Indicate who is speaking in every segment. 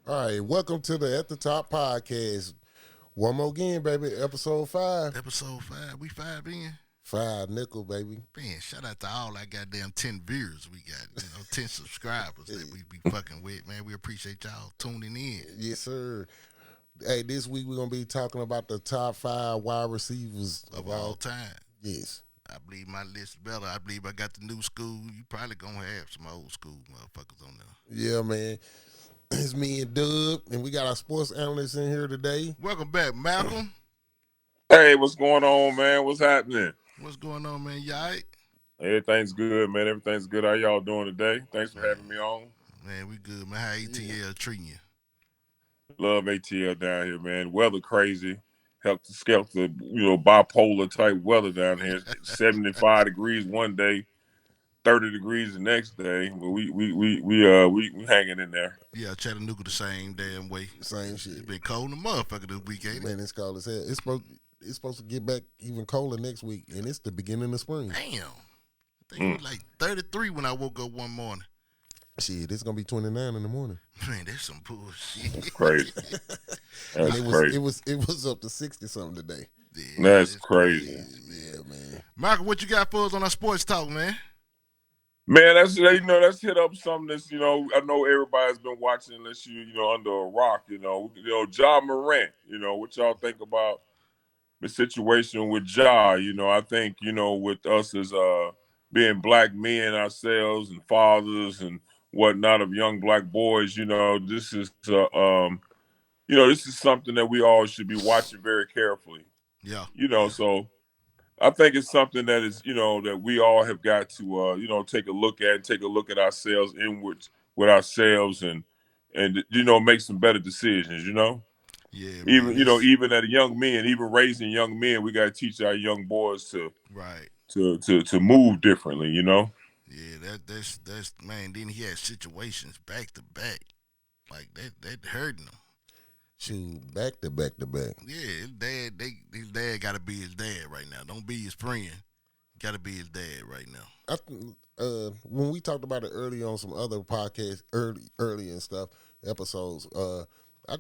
Speaker 1: All right, welcome to the At the Top Podcast. One more again, baby. Episode 5.
Speaker 2: Episode 5. We 5 in?
Speaker 1: 5 nickel, baby.
Speaker 2: Man, shout out to all our goddamn 10 viewers we got. 10 subscribers that we be fucking with, man. We appreciate y'all tuning in.
Speaker 1: Yes, sir. Hey, this week we're gonna be talking about the top 5 wide receivers
Speaker 2: Of all time.
Speaker 1: Yes.
Speaker 2: I believe my list is better. I believe I got the new school. You probably gonna have some old school motherfuckers on there.
Speaker 1: Yeah, man. It's me and Doug, and we got our sports analyst in here today.
Speaker 2: Welcome back, Malcolm.
Speaker 3: Hey, what's going on, man? What's happening?
Speaker 2: What's going on, man? You all right?
Speaker 3: Everything's good, man. Everything's good. How y'all doing today? Thanks for having me on.
Speaker 2: Man, we good, man. How ATL treating you?
Speaker 3: Love ATL down here, man. Weather crazy. Helter skelter, bipolar type weather down here. 75 degrees one day, 30 degrees the next day. But we hanging in there.
Speaker 2: Yeah, Chattanooga the same damn way.
Speaker 1: Same
Speaker 2: It's
Speaker 1: shit.
Speaker 2: been cold in the motherfucker this week, ain't it?
Speaker 1: Man, it's cold as hell. It's supposed to get back even colder next week, and it's the beginning of spring.
Speaker 2: Damn. I think it was like 33 when I woke up one morning.
Speaker 1: Shit, it's gonna be 29 in the morning.
Speaker 2: Man, that's some bullshit.
Speaker 3: That's crazy.
Speaker 1: And
Speaker 3: That's
Speaker 1: it was
Speaker 3: crazy.
Speaker 1: it was up to 60 something today.
Speaker 2: Yeah,
Speaker 3: That's crazy.
Speaker 1: Yeah, man.
Speaker 2: Michael, what you got for us on our sports talk, man?
Speaker 3: Man, that's hit up something that's I know everybody's been watching unless under a rock. Ja Morant. What y'all think about the situation with Ja? I think with us as being black men ourselves and fathers and whatnot of young black boys. This is something that we all should be watching very carefully.
Speaker 2: Yeah.
Speaker 3: So I think it's something that is, that we all have got to, take a look at, ourselves inwards with ourselves and make some better decisions.
Speaker 2: Yeah, man.
Speaker 3: Even, even at a young men, even raising young men, we got to teach our young boys to
Speaker 2: Right.
Speaker 3: to move differently.
Speaker 2: Yeah, that's man. Then he had situations back to back, like that hurting him.
Speaker 1: Shoot, back to back to back.
Speaker 2: Yeah, his dad got to be his dad right now. Don't be his friend. Got to be his dad right now.
Speaker 1: When we talked about it early on some other podcasts, early and stuff episodes, I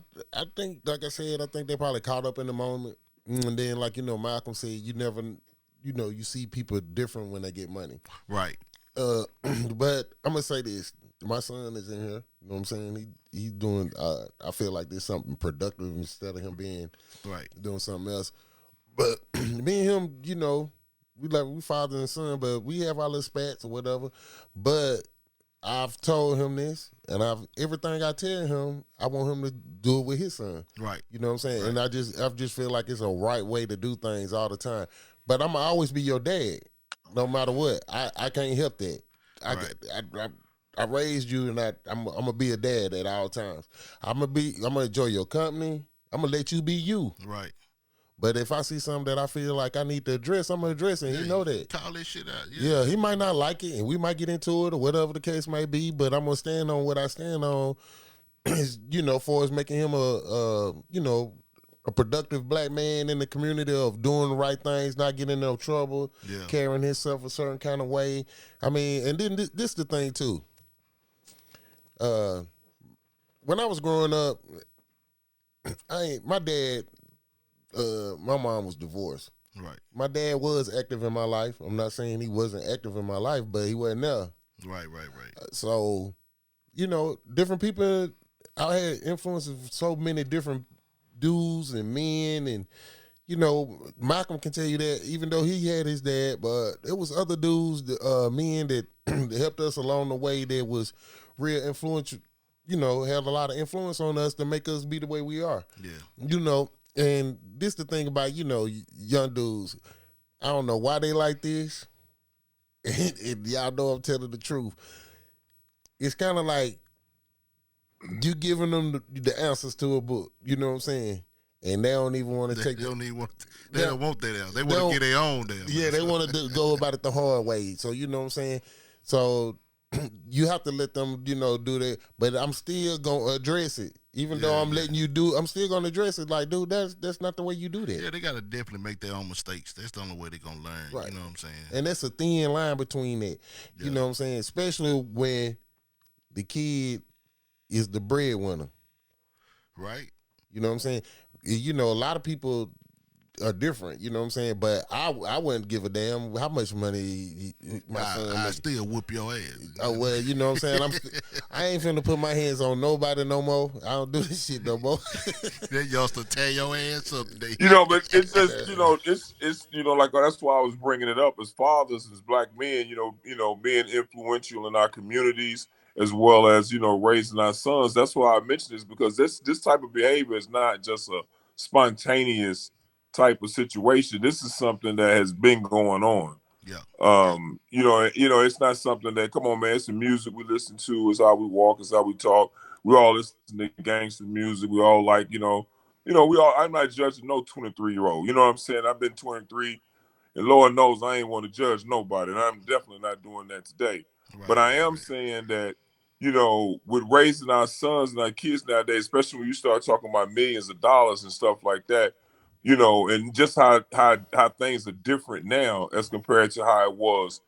Speaker 1: think, like I said, I think they probably caught up in the moment, and then Malcolm said, you never, you see people different when they get money.
Speaker 2: Right.
Speaker 1: But I'm gonna say this: my son is in here. You know what I'm saying? He's doing. I feel like there's something productive instead of him being
Speaker 2: Right.
Speaker 1: doing something else. But me and him, we father and son, but we have our little spats or whatever. But I've told him this, and everything I tell him, I want him to do it with his son.
Speaker 2: Right.
Speaker 1: You know what I'm saying?
Speaker 2: Right.
Speaker 1: And I just feel like it's a right way to do things all the time. But I'm gonna always be your dad, no matter what. I can't help that. I raised you, and I'm gonna be a dad at all times. I'm gonna enjoy your company. I'm gonna let you be you.
Speaker 2: Right.
Speaker 1: But if I see something that I feel like I need to address, I'm gonna address it. And he know that.
Speaker 2: Call this shit out.
Speaker 1: Yeah, he might not like it, and we might get into it or whatever the case may be. But I'm gonna stand on what I stand on. Is for as making him a productive black man in the community of doing the right things, not getting in no trouble,
Speaker 2: Yeah.
Speaker 1: carrying himself a certain kind of way. I mean, and then this the thing too. When I was growing up, my dad, my mom was divorced.
Speaker 2: Right.
Speaker 1: My dad was active in my life. I'm not saying he wasn't active in my life, but he wasn't there.
Speaker 2: Right.
Speaker 1: So, different people. I had influence of so many different dudes and men, and Malcolm can tell you that even though he had his dad, but there was other dudes, men that that helped us along the way that was real influential. Had a lot of influence on us to make us be the way we are.
Speaker 2: Yeah.
Speaker 1: And this the thing about young dudes. I don't know why they like this. And y'all know I'm telling the truth. It's kind of like you giving them the answers to a book. You know what I'm saying? And they don't even want to take.
Speaker 2: They don't even want. They don't want that out. They want to get their own damn.
Speaker 1: Yeah, they want to go about it the hard way. So you know what I'm saying. So you have to let them, do that. But I'm still gonna address it, even though I'm letting you do. I'm still gonna address it. Like, dude, that's not the way you do that.
Speaker 2: Yeah, they gotta definitely make their own mistakes. That's the only way they're gonna learn.
Speaker 1: Right.
Speaker 2: You know what I'm saying?
Speaker 1: And that's a thin line between that. You know what I'm saying? Especially when the kid is the breadwinner.
Speaker 2: Right.
Speaker 1: You know what I'm saying? You know, a lot of people are different. You know what I'm saying? But I wouldn't give a damn how much money my son
Speaker 2: I
Speaker 1: make.
Speaker 2: still whoop your ass.
Speaker 1: Oh well, you know what I'm saying. I ain't finna put my hands on nobody no more. I don't do this shit no more.
Speaker 2: Then y'all to tear your ass up today.
Speaker 3: But it's just it's like that's why I was bringing it up as fathers, as black men, being influential in our communities as well as raising our sons. That's why I mentioned this because this type of behavior is not just a spontaneous type of situation. This is something that has been going on.
Speaker 2: Yeah.
Speaker 3: It's not something that come on, man. It's the music we listen to. It's how we walk. It's how we talk. We all listen to gangster music. We all like, we all. I'm not judging no 23-year-old. You know what I'm saying? I've been 23, and Lord knows I ain't want to judge nobody, and I'm definitely not doing that today. But
Speaker 2: Right,
Speaker 3: I
Speaker 2: right,
Speaker 3: am
Speaker 2: right.
Speaker 3: saying that, with raising our sons and our kids nowadays, especially when you start talking about millions of dollars and stuff like that, and just how things are different now as compared to how it was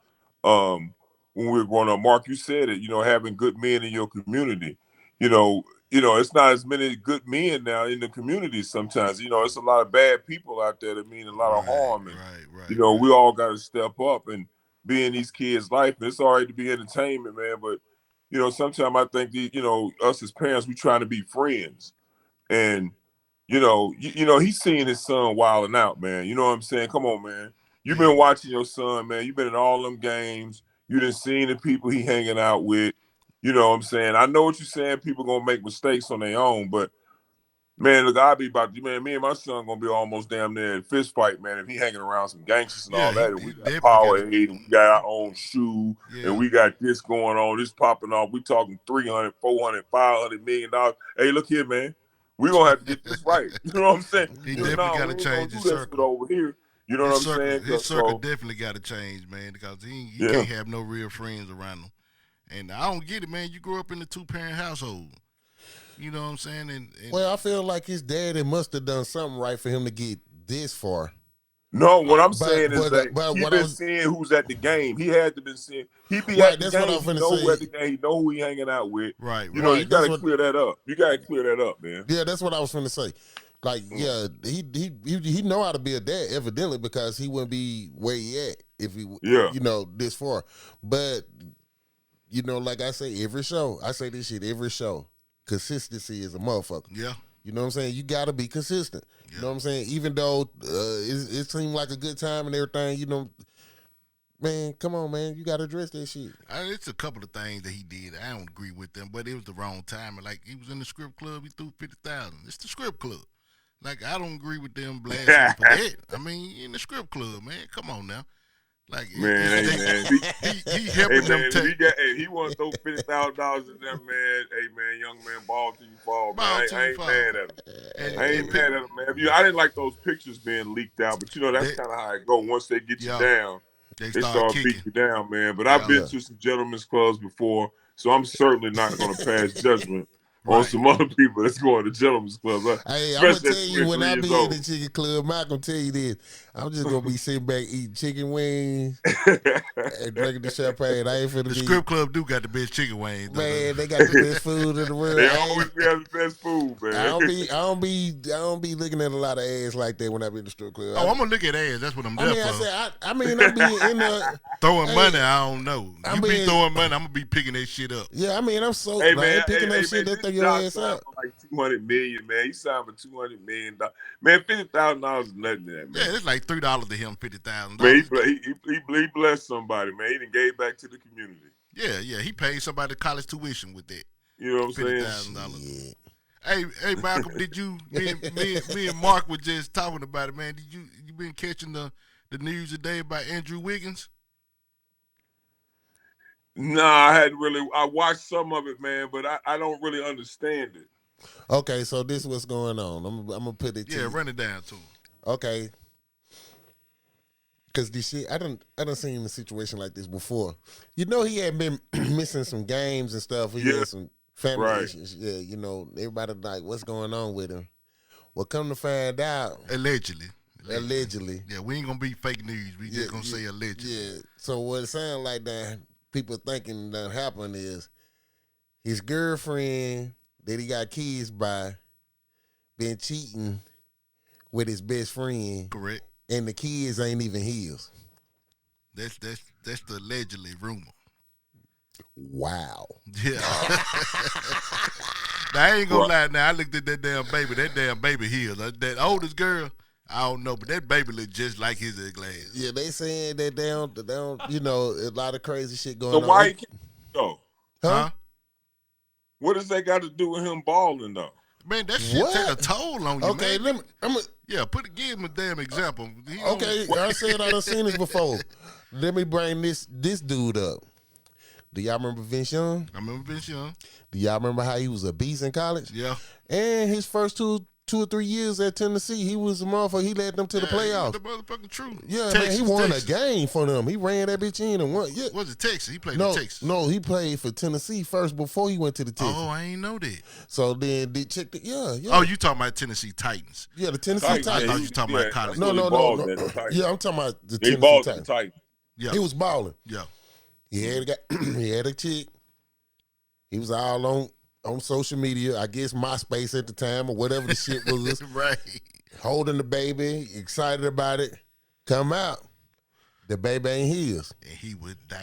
Speaker 3: um, when we were growing up. Mark, you said it. Having good men in your community. You know, it's not as many good men now in the community. Sometimes, it's a lot of bad people out there that mean a lot of
Speaker 2: Right,
Speaker 3: harm, and
Speaker 2: right, right,
Speaker 3: we
Speaker 2: right.
Speaker 3: all got to step up and be in these kids' life. And it's all right to be entertainment, man, but sometimes I think us as parents, we trying to be friends, and he's seeing his son wilding out, man. You know what I'm saying? Come on, man. You've been
Speaker 2: Man,
Speaker 3: watching your son, man. You've been in all them games. You done seen the people he hanging out with. You know what I'm saying? I know what you're saying. People gonna make mistakes on their own, but man, look, I'll be about man. Me and my son gonna be almost damn near in fist fight, man. If he hanging around some gangsters and
Speaker 2: yeah,
Speaker 3: all
Speaker 2: he,
Speaker 3: that, and
Speaker 2: he
Speaker 3: we got
Speaker 2: definitely got it.
Speaker 3: Powerade, and we got our own shoe, and
Speaker 2: Yeah,
Speaker 3: we got this going on, this popping off. We talking 300, 400, 500 million dollars. Hey, look here, man. We gonna have to get this right. You know what I'm saying?
Speaker 2: he
Speaker 1: Yeah.
Speaker 2: definitely
Speaker 3: No,
Speaker 2: got
Speaker 3: we
Speaker 2: to
Speaker 3: ain't gonna
Speaker 2: change
Speaker 3: do
Speaker 2: his
Speaker 3: this with
Speaker 2: circle.
Speaker 3: over here. You know what I'm saying?
Speaker 2: His circle
Speaker 3: So
Speaker 2: definitely got to change, man, because he
Speaker 3: yeah,
Speaker 2: can't have no real friends around him. And I don't get it, man. You grew up in a 2-parent household. You know what I'm saying? And
Speaker 1: Well, I feel like his daddy must have done something right for him to get this far.
Speaker 3: no. What I'm
Speaker 1: But
Speaker 3: saying is that
Speaker 1: but
Speaker 3: he
Speaker 1: what I
Speaker 3: been
Speaker 1: was
Speaker 3: seeing who's at the game. He had to been seeing. He be
Speaker 1: right,
Speaker 3: at the
Speaker 1: that's what I
Speaker 3: game.
Speaker 1: was
Speaker 3: He
Speaker 1: finna
Speaker 3: know who
Speaker 1: say.
Speaker 3: at the game. He know who he hanging out with.
Speaker 2: right,
Speaker 3: You
Speaker 2: right.
Speaker 1: Right,
Speaker 3: got
Speaker 1: that's
Speaker 3: to
Speaker 1: what.
Speaker 3: clear that up. You got to clear that up, man.
Speaker 1: Yeah, that's what I was finna say. Like,
Speaker 3: Mm.
Speaker 1: yeah, he know how to be a dad evidently because he wouldn't be where he at if he
Speaker 3: Yeah.
Speaker 1: this far. But like I say every show, I say this shit every show. Consistency is a motherfucker.
Speaker 2: Yeah,
Speaker 1: You know what I'm saying? You got to be consistent. You know
Speaker 2: yeah.
Speaker 1: what I'm saying? Even though it seemed like a good time and everything, man, come on, man, you got to address that shit.
Speaker 2: It's a couple of things that he did. I don't agree with them, but it was the wrong time. Like he was in the script club, he threw 50,000. It's the script club. Like I don't agree with them blasting him for that. I mean, in the script club, man. Come on now. Like
Speaker 3: Man, hey man,
Speaker 2: he
Speaker 3: hey
Speaker 2: helping them
Speaker 3: man,
Speaker 2: take
Speaker 3: if he want to throw $50,000 in there, man. Hey man, young man, ball till you fall, man.
Speaker 2: ball
Speaker 3: I,
Speaker 2: to
Speaker 3: I
Speaker 2: you
Speaker 3: ain't
Speaker 2: fall.
Speaker 3: mad at him. I
Speaker 2: And
Speaker 3: ain't mad at him, man. I didn't like those pictures being leaked out, but that's
Speaker 2: that
Speaker 3: kind of how it go. Once they get you
Speaker 2: yeah,
Speaker 3: down,
Speaker 2: they
Speaker 3: they
Speaker 2: start
Speaker 3: start beating
Speaker 2: kicking.
Speaker 3: you down, man. But I've
Speaker 2: Yeah,
Speaker 3: been
Speaker 1: Yeah.
Speaker 3: to some gentlemen's clubs before, so I'm certainly not going to pass judgment on
Speaker 2: right.
Speaker 3: some other people that's going to gentlemen's clubs,
Speaker 1: Hey, I'm gonna
Speaker 3: especially
Speaker 1: tell
Speaker 3: at
Speaker 1: you when
Speaker 3: 23
Speaker 1: I
Speaker 3: years
Speaker 1: be in the
Speaker 3: old.
Speaker 1: chicken club, Malcolm tell you this. I'm just gonna be sitting back eating chicken wings and drinking the champagne. I ain't finna
Speaker 2: The
Speaker 1: be
Speaker 2: script club do got the best chicken wings, though.
Speaker 1: man. They got the best food in the world.
Speaker 3: They always have the best food,
Speaker 1: I
Speaker 3: man.
Speaker 1: don't be, I don't be, I don't be looking at a lot of ass like that when I be in the strip
Speaker 2: Oh,
Speaker 1: club.
Speaker 2: I'm gonna look at ass. That's what I'm
Speaker 1: I
Speaker 2: there
Speaker 1: mean,
Speaker 2: for.
Speaker 1: I mean, I be in the,
Speaker 2: Throwing
Speaker 1: hey,
Speaker 2: money, I don't know.
Speaker 1: I
Speaker 2: You be
Speaker 1: mean,
Speaker 2: throwing money, I'm gonna be picking that shit up.
Speaker 1: yeah, I mean, I'm so,
Speaker 3: Hey
Speaker 1: I
Speaker 3: man,
Speaker 1: ain't picking up
Speaker 3: hey
Speaker 1: shit
Speaker 3: man,
Speaker 1: that throw
Speaker 3: this
Speaker 1: your
Speaker 3: job
Speaker 1: ass
Speaker 3: signed
Speaker 1: out.
Speaker 3: for like 200 million, man. He signed for $200 million. Man, $50,000 is nothing to that,
Speaker 2: Yeah,
Speaker 3: man.
Speaker 2: it's like $3 to him, $50,000.
Speaker 3: Man, he blessed somebody, man. He done gave back to the community.
Speaker 2: Yeah, yeah, he paid somebody college tuition with that
Speaker 3: You know what I'm saying?
Speaker 2: $50,000.
Speaker 1: Shit.
Speaker 2: Hey, Malcolm, did you me and Mark were just talking about it, man? Did you been catching the news today about Andrew Wiggins?
Speaker 3: Nah, I hadn't really. I watched some of it, man, but I don't really understand it.
Speaker 1: Okay, so this is what's going on. I'm gonna put it to
Speaker 2: Yeah,
Speaker 1: you.
Speaker 2: run it down to him.
Speaker 1: Okay, because this shit, I done seen a situation like this before. He had been missing some games and stuff. He
Speaker 3: Yeah,
Speaker 1: had some family
Speaker 3: right.
Speaker 1: issues. Yeah, everybody like, what's going on with him? Well, come to find out,
Speaker 2: Allegedly.
Speaker 1: allegedly,
Speaker 2: Yeah, we ain't gonna be fake news. We
Speaker 1: yeah,
Speaker 2: just gonna say allegedly.
Speaker 1: yeah. So what it sounds like that people thinking that happened is his girlfriend that he got kids by been cheating with his best friend,
Speaker 2: Correct.
Speaker 1: and the kids ain't even his.
Speaker 2: That's the allegedly rumor.
Speaker 1: Wow.
Speaker 2: Yeah. Now, I ain't gonna lie. Now I looked at that damn baby. That damn baby here. That oldest girl. I don't know, but that baby look just like his ugly ass.
Speaker 1: Yeah, they saying that they don't, a lot of crazy shit going
Speaker 3: So
Speaker 1: on.
Speaker 3: why he can't go?
Speaker 2: Huh?
Speaker 3: What does that got to do with him balling though?
Speaker 2: Man, that shit take a toll on you,
Speaker 1: okay,
Speaker 2: man. Give him a damn example.
Speaker 1: Okay, I said I done seen this before. Let me bring this dude up. Do y'all remember Vince Young?
Speaker 2: I remember Vince Young.
Speaker 1: Do y'all remember how he was a beast in college?
Speaker 2: Yeah.
Speaker 1: And his first two or 3 years at Tennessee, he was a motherfucker. He led them to the playoffs.
Speaker 2: The motherfucking truth.
Speaker 1: Yeah,
Speaker 2: Texas,
Speaker 1: man, he won
Speaker 2: Texas.
Speaker 1: a game for them. He ran that bitch in and won. Yeah.
Speaker 2: Was it Texas? He played in Texas.
Speaker 1: No, he played for Tennessee first before he went to the Texas.
Speaker 2: Oh, I ain't know that.
Speaker 1: So then they checked it. Yeah.
Speaker 2: Oh, you talking about Tennessee Titans?
Speaker 1: Yeah, the Tennessee
Speaker 2: I
Speaker 1: Titans.
Speaker 2: thought you talking about college.
Speaker 1: No. Yeah, I'm talking about the
Speaker 3: He
Speaker 1: Tennessee
Speaker 3: balled
Speaker 1: Titans.
Speaker 3: tight.
Speaker 2: Yeah.
Speaker 1: He was balling.
Speaker 2: Yeah.
Speaker 1: He had a chick. He was all on social media, I guess MySpace at the time or whatever the shit was.
Speaker 2: Right.
Speaker 1: Holding the baby, excited about it. Come out. The baby ain't his.
Speaker 2: And he went down.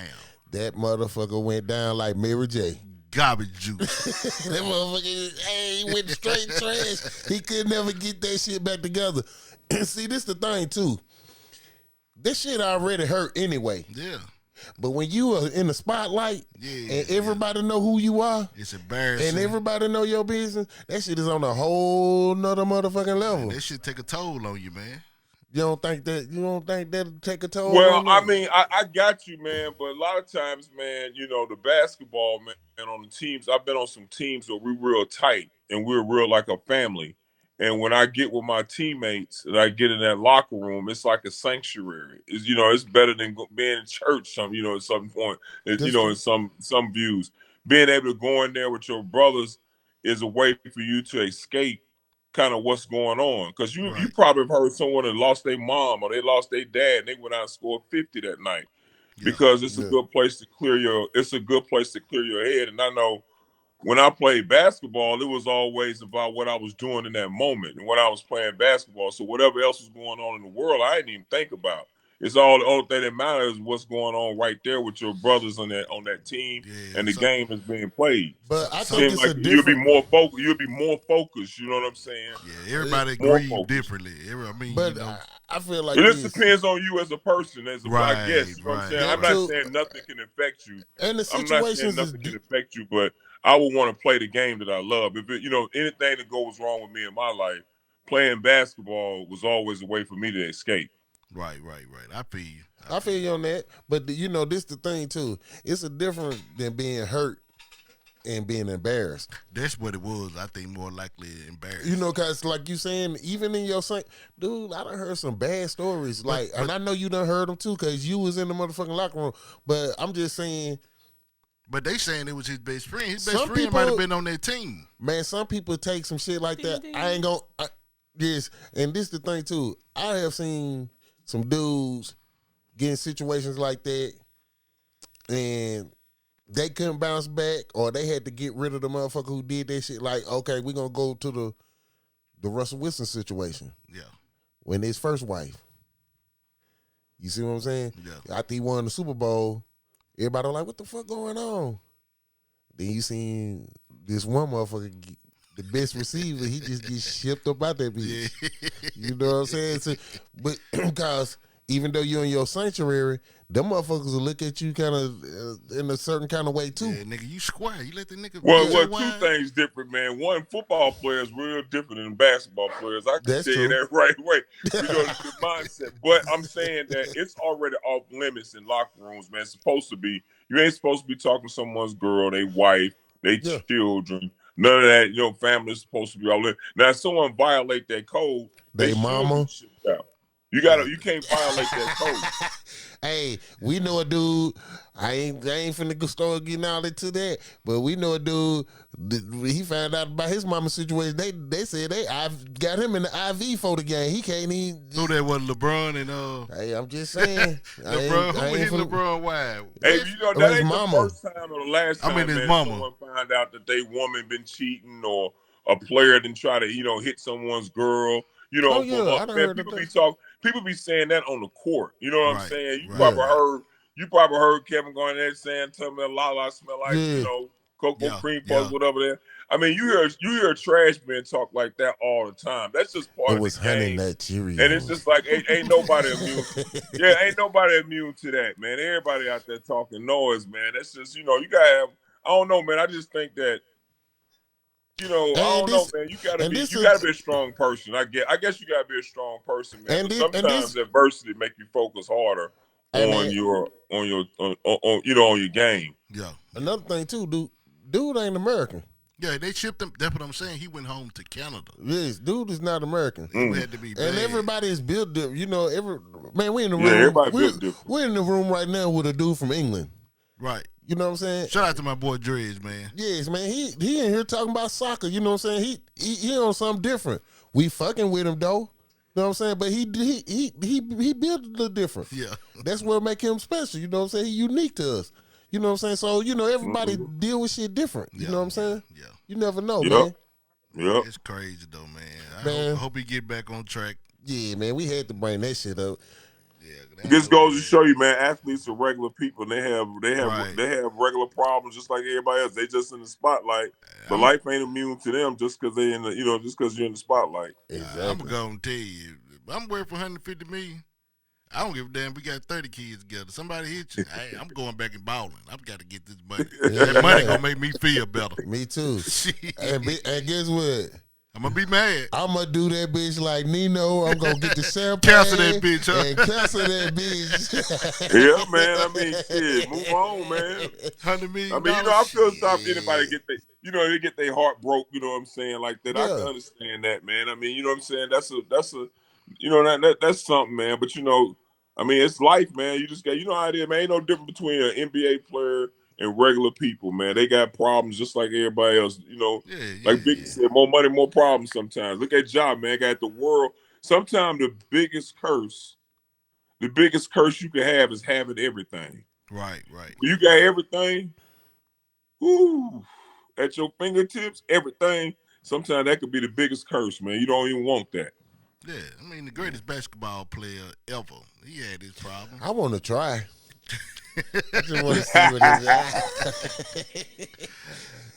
Speaker 1: That motherfucker went down like Mary J.
Speaker 2: Garbage juice.
Speaker 1: That motherfucker, he went straight trash. He could never get that shit back together. See, this the thing, too. This shit already hurt anyway.
Speaker 2: Yeah.
Speaker 1: But when you are in the spotlight and everybody know who you are,
Speaker 2: it's embarrassing.
Speaker 1: And everybody know your business, that shit is on a whole nother motherfucking level.
Speaker 2: Man, that shit take a toll on you, man.
Speaker 1: You don't think that'll take a toll?
Speaker 3: Well, I mean, I got you, man. But a lot of times, man, the basketball, man, and on the teams, I've been on some teams where we're real tight and we're real like a family. And when I get with my teammates and I get in that locker room, it's like a sanctuary. It's better than being in church. At some point, in some views, being able to go in there with your brothers is a way for you to escape kind of what's going on. Because you probably have heard someone that lost their mom or they lost their dad and they went out and scored 50 that night. Because it's a good place to clear your head. And I know when I played basketball, it was always about what I was doing in that moment and what I was playing basketball. So whatever else was going on in the world, I didn't even think about. It's all the only thing that matters is what's going on right there with your brothers on that team, and the game is being played.
Speaker 1: But I think it's
Speaker 3: like you'll be more focused. You'll be more focused. You know what I'm saying?
Speaker 2: Yeah, everybody grieve differently.
Speaker 1: I feel like
Speaker 3: it just depends on you as a person, I guess. You know what I'm saying?
Speaker 1: Yeah,
Speaker 3: I'm not saying nothing can affect you.
Speaker 1: And the
Speaker 3: I'm not saying nothing can affect you, but I would want to play the game that I love. If anything that goes wrong with me in my life, playing basketball was always a way for me to escape.
Speaker 2: Right. I feel you.
Speaker 1: I feel you on that. But this the thing too. It's a different than being hurt and being embarrassed.
Speaker 2: That's what it was. I think more likely embarrassed.
Speaker 1: Because like you saying, even in your dude, I done heard some bad stories. And I know you done heard them too, because you was in the motherfucking locker room. But I'm just saying.
Speaker 2: But they saying it was his best friend. His best friend might have been on that team.
Speaker 1: Man, some people take some shit like that. I ain't gonna. Yes, and this the thing too. I have seen some dudes get in situations like that, and they couldn't bounce back, or they had to get rid of the motherfucker who did that shit. Like, okay, we're gonna go to the Russell Wilson situation.
Speaker 2: Yeah.
Speaker 1: When his first wife. You see what I'm saying?
Speaker 2: Yeah.
Speaker 1: After he won the Super Bowl, everybody was like, what the fuck going on? Then you seen this one motherfucker, the best receiver, he just gets shipped up out that bitch. Yeah. You know what I'm saying? So, but because even though you're in your sanctuary, them motherfuckers will look at you kind of in a certain kind of way too.
Speaker 2: Yeah, nigga, you square. You let the nigga.
Speaker 3: Well, two things different, man. One, football players real different than basketball players. I can tell you that right away. The mindset. But I'm saying that it's already off limits in locker rooms, man. It's supposed to be. You ain't supposed to be talking to someone's girl, their wife, their children. None of that. Family's supposed to be all in. Now, if someone violate that code,
Speaker 1: they mama.
Speaker 3: You can't violate that code.
Speaker 1: Hey, we know a dude. I ain't finna go start getting all into that, but we know a dude. He found out about his mama's situation. They said I've got him in the IV for the game. He can't even.
Speaker 2: So that was LeBron and
Speaker 1: Hey, I'm just saying.
Speaker 2: LeBron, who hit LeBron wide?
Speaker 3: Hey, that ain't the first time or the last time.
Speaker 2: His mama.
Speaker 3: Someone find out that they woman been cheating or a player than try to hit someone's girl.
Speaker 1: Oh
Speaker 3: From
Speaker 1: yeah, I done
Speaker 3: man,
Speaker 1: heard of that.
Speaker 3: people be saying that on the court. You know what I'm
Speaker 2: Right,
Speaker 3: saying?
Speaker 2: right, right.
Speaker 3: You probably heard Kevin Garnett saying, "Tell me a la smell like
Speaker 1: Yeah.
Speaker 3: cocoa
Speaker 2: Yeah,
Speaker 3: cream
Speaker 2: yeah.
Speaker 3: puffs, whatever." That I mean, you hear trash men talk like that all the time. That's just part
Speaker 1: It
Speaker 3: of the
Speaker 1: was Honey
Speaker 3: game,
Speaker 1: Nut
Speaker 3: and it's
Speaker 1: Cheerios.
Speaker 3: just like ain't nobody immune. Yeah, ain't nobody immune to that, man. Everybody out there talking noise, man. That's just you gotta have. I don't know, man. I just think that I
Speaker 1: and
Speaker 3: don't know,
Speaker 1: this
Speaker 3: man.
Speaker 1: and this
Speaker 3: You gotta
Speaker 1: is
Speaker 3: be a strong person. I guess you gotta be a strong person, man. But
Speaker 1: and
Speaker 3: sometimes
Speaker 1: this
Speaker 3: adversity make you focus harder
Speaker 1: hey man,
Speaker 3: on your game.
Speaker 2: Yeah, yeah.
Speaker 1: another thing too, dude ain't American.
Speaker 2: Yeah, they shipped him. That's what I'm saying. He went home to Canada.
Speaker 1: Yes, dude is not American.
Speaker 2: It had to be bad.
Speaker 1: And everybody is built different. Man, we in the
Speaker 3: Yeah,
Speaker 1: room.
Speaker 3: everybody built different.
Speaker 1: We're in the room right now with a dude from England.
Speaker 2: Right.
Speaker 1: You know what I'm saying?
Speaker 2: Shout out to my boy Dreads, man.
Speaker 1: Yes, man. He in here talking about soccer. You know what I'm saying? He on something different. We fucking with him though. You know what I'm saying? But he built a little different.
Speaker 2: Yeah.
Speaker 1: That's what make him special. You know what I'm saying? He unique to us. You know what I'm saying? So, everybody deal with shit different. You know what I'm saying?
Speaker 2: Yeah.
Speaker 1: You never know,
Speaker 3: Yep.
Speaker 1: man.
Speaker 3: Yep.
Speaker 2: It's crazy though, man.
Speaker 1: Man.
Speaker 2: I hope he get back on track.
Speaker 1: Yeah, man. We had to bring that shit up.
Speaker 2: Yeah.
Speaker 3: This goes to show you, man. Athletes are regular people. And
Speaker 2: Right.
Speaker 3: they have regular problems just like everybody else. They just in the spotlight, but life ain't immune to them just because they in the just because you're in the spotlight.
Speaker 1: Exactly.
Speaker 2: I'm gonna tell you, I'm worth 150 million. I don't give a damn. We got 30 kids together. Somebody hit you. I'm going back and balling. I've got to get this money. That money gonna make me feel better.
Speaker 1: Me too.
Speaker 2: Shit.
Speaker 1: and guess what?
Speaker 2: I'm gonna be mad.
Speaker 1: I'm gonna do that bitch like Nino. I'm gonna get the champagne.
Speaker 2: Cancel that bitch, huh?
Speaker 1: And cancel that bitch.
Speaker 3: Yeah, man. I mean, shit. Move on, man.
Speaker 2: $100 million.
Speaker 3: I mean, I feel sorry if anybody they get their heart broke. You know what I'm saying? Like that.
Speaker 1: Yeah.
Speaker 3: I can understand that, man. I mean, you know what I'm saying? That's a that's something, man. But I mean, it's life, man. You just got how it is, man. Ain't no difference between an NBA player and regular people, man. They got problems just like everybody else. Like Biggie said, more money, more problems sometimes. Look at Ja, man. Got the world. Sometimes the biggest curse you can have is having everything.
Speaker 2: Right.
Speaker 3: When you got everything, whoo, at your fingertips, everything. Sometimes that could be the biggest curse, man. You don't even want that.
Speaker 2: Yeah, I mean the greatest basketball player ever. He had his problem.
Speaker 1: I want to try. I just want to see what it's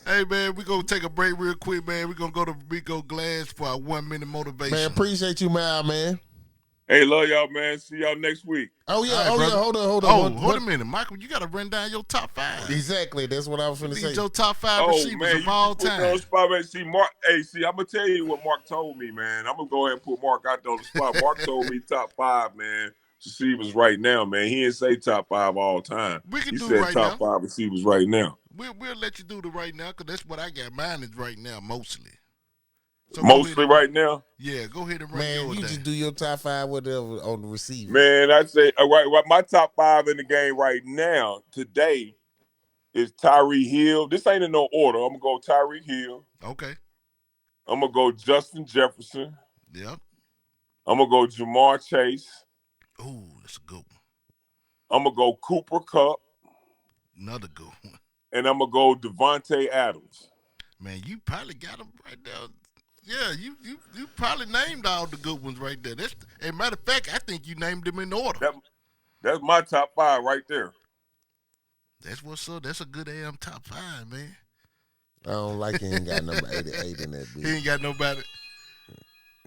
Speaker 2: Hey man, we gonna take a break real quick, man. We gonna go to Rico Glass for our 1 minute motivation.
Speaker 1: Man, appreciate you, man.
Speaker 3: Hey, love y'all, man. See y'all next week.
Speaker 1: Oh yeah,
Speaker 2: All right, brother.
Speaker 1: Hold on.
Speaker 2: Oh, hold a minute, Michael. You gotta run down your top 5.
Speaker 1: Exactly, that's what I was finna say.
Speaker 2: Your top 5 receivers of all time.
Speaker 3: See, Mark. Hey, see, I'm gonna tell you what Mark told me, man. I'm gonna go ahead and put Mark out there on the spot. Mark told me top 5, man. Receivers right now, man. He didn't say top 5 all time.
Speaker 2: We can
Speaker 3: he
Speaker 2: do
Speaker 3: said
Speaker 2: right
Speaker 3: top
Speaker 2: now.
Speaker 3: 5 receivers right now.
Speaker 2: We'll let you do the right now because that's what I got. Mine is right now, mostly. So
Speaker 3: mostly right now?
Speaker 2: Yeah, go ahead and run
Speaker 1: man,
Speaker 2: yours
Speaker 1: you
Speaker 2: down.
Speaker 1: just do your top 5 whatever on the receiver.
Speaker 3: Man, I'd say my top 5 in the game right now, today, is Tyreek Hill. This ain't in no order. I'm going to go Tyreek Hill.
Speaker 2: Okay.
Speaker 3: I'm going to go Justin Jefferson.
Speaker 2: Yep.
Speaker 3: I'm going to go Jamar Chase.
Speaker 2: Ooh, that's a good one.
Speaker 3: I'm going to go Cooper Kupp.
Speaker 2: Another good one.
Speaker 3: And I'm going to go Devontae Adams.
Speaker 2: Man, you probably got them right there. Yeah, you probably named all the good ones right there. As a matter of fact, I think you named them in order.
Speaker 3: That's my top 5 right there.
Speaker 2: That's what's up. That's a good top 5, man.
Speaker 1: I don't like he ain't got number 88 in that bitch.
Speaker 2: He ain't got nobody.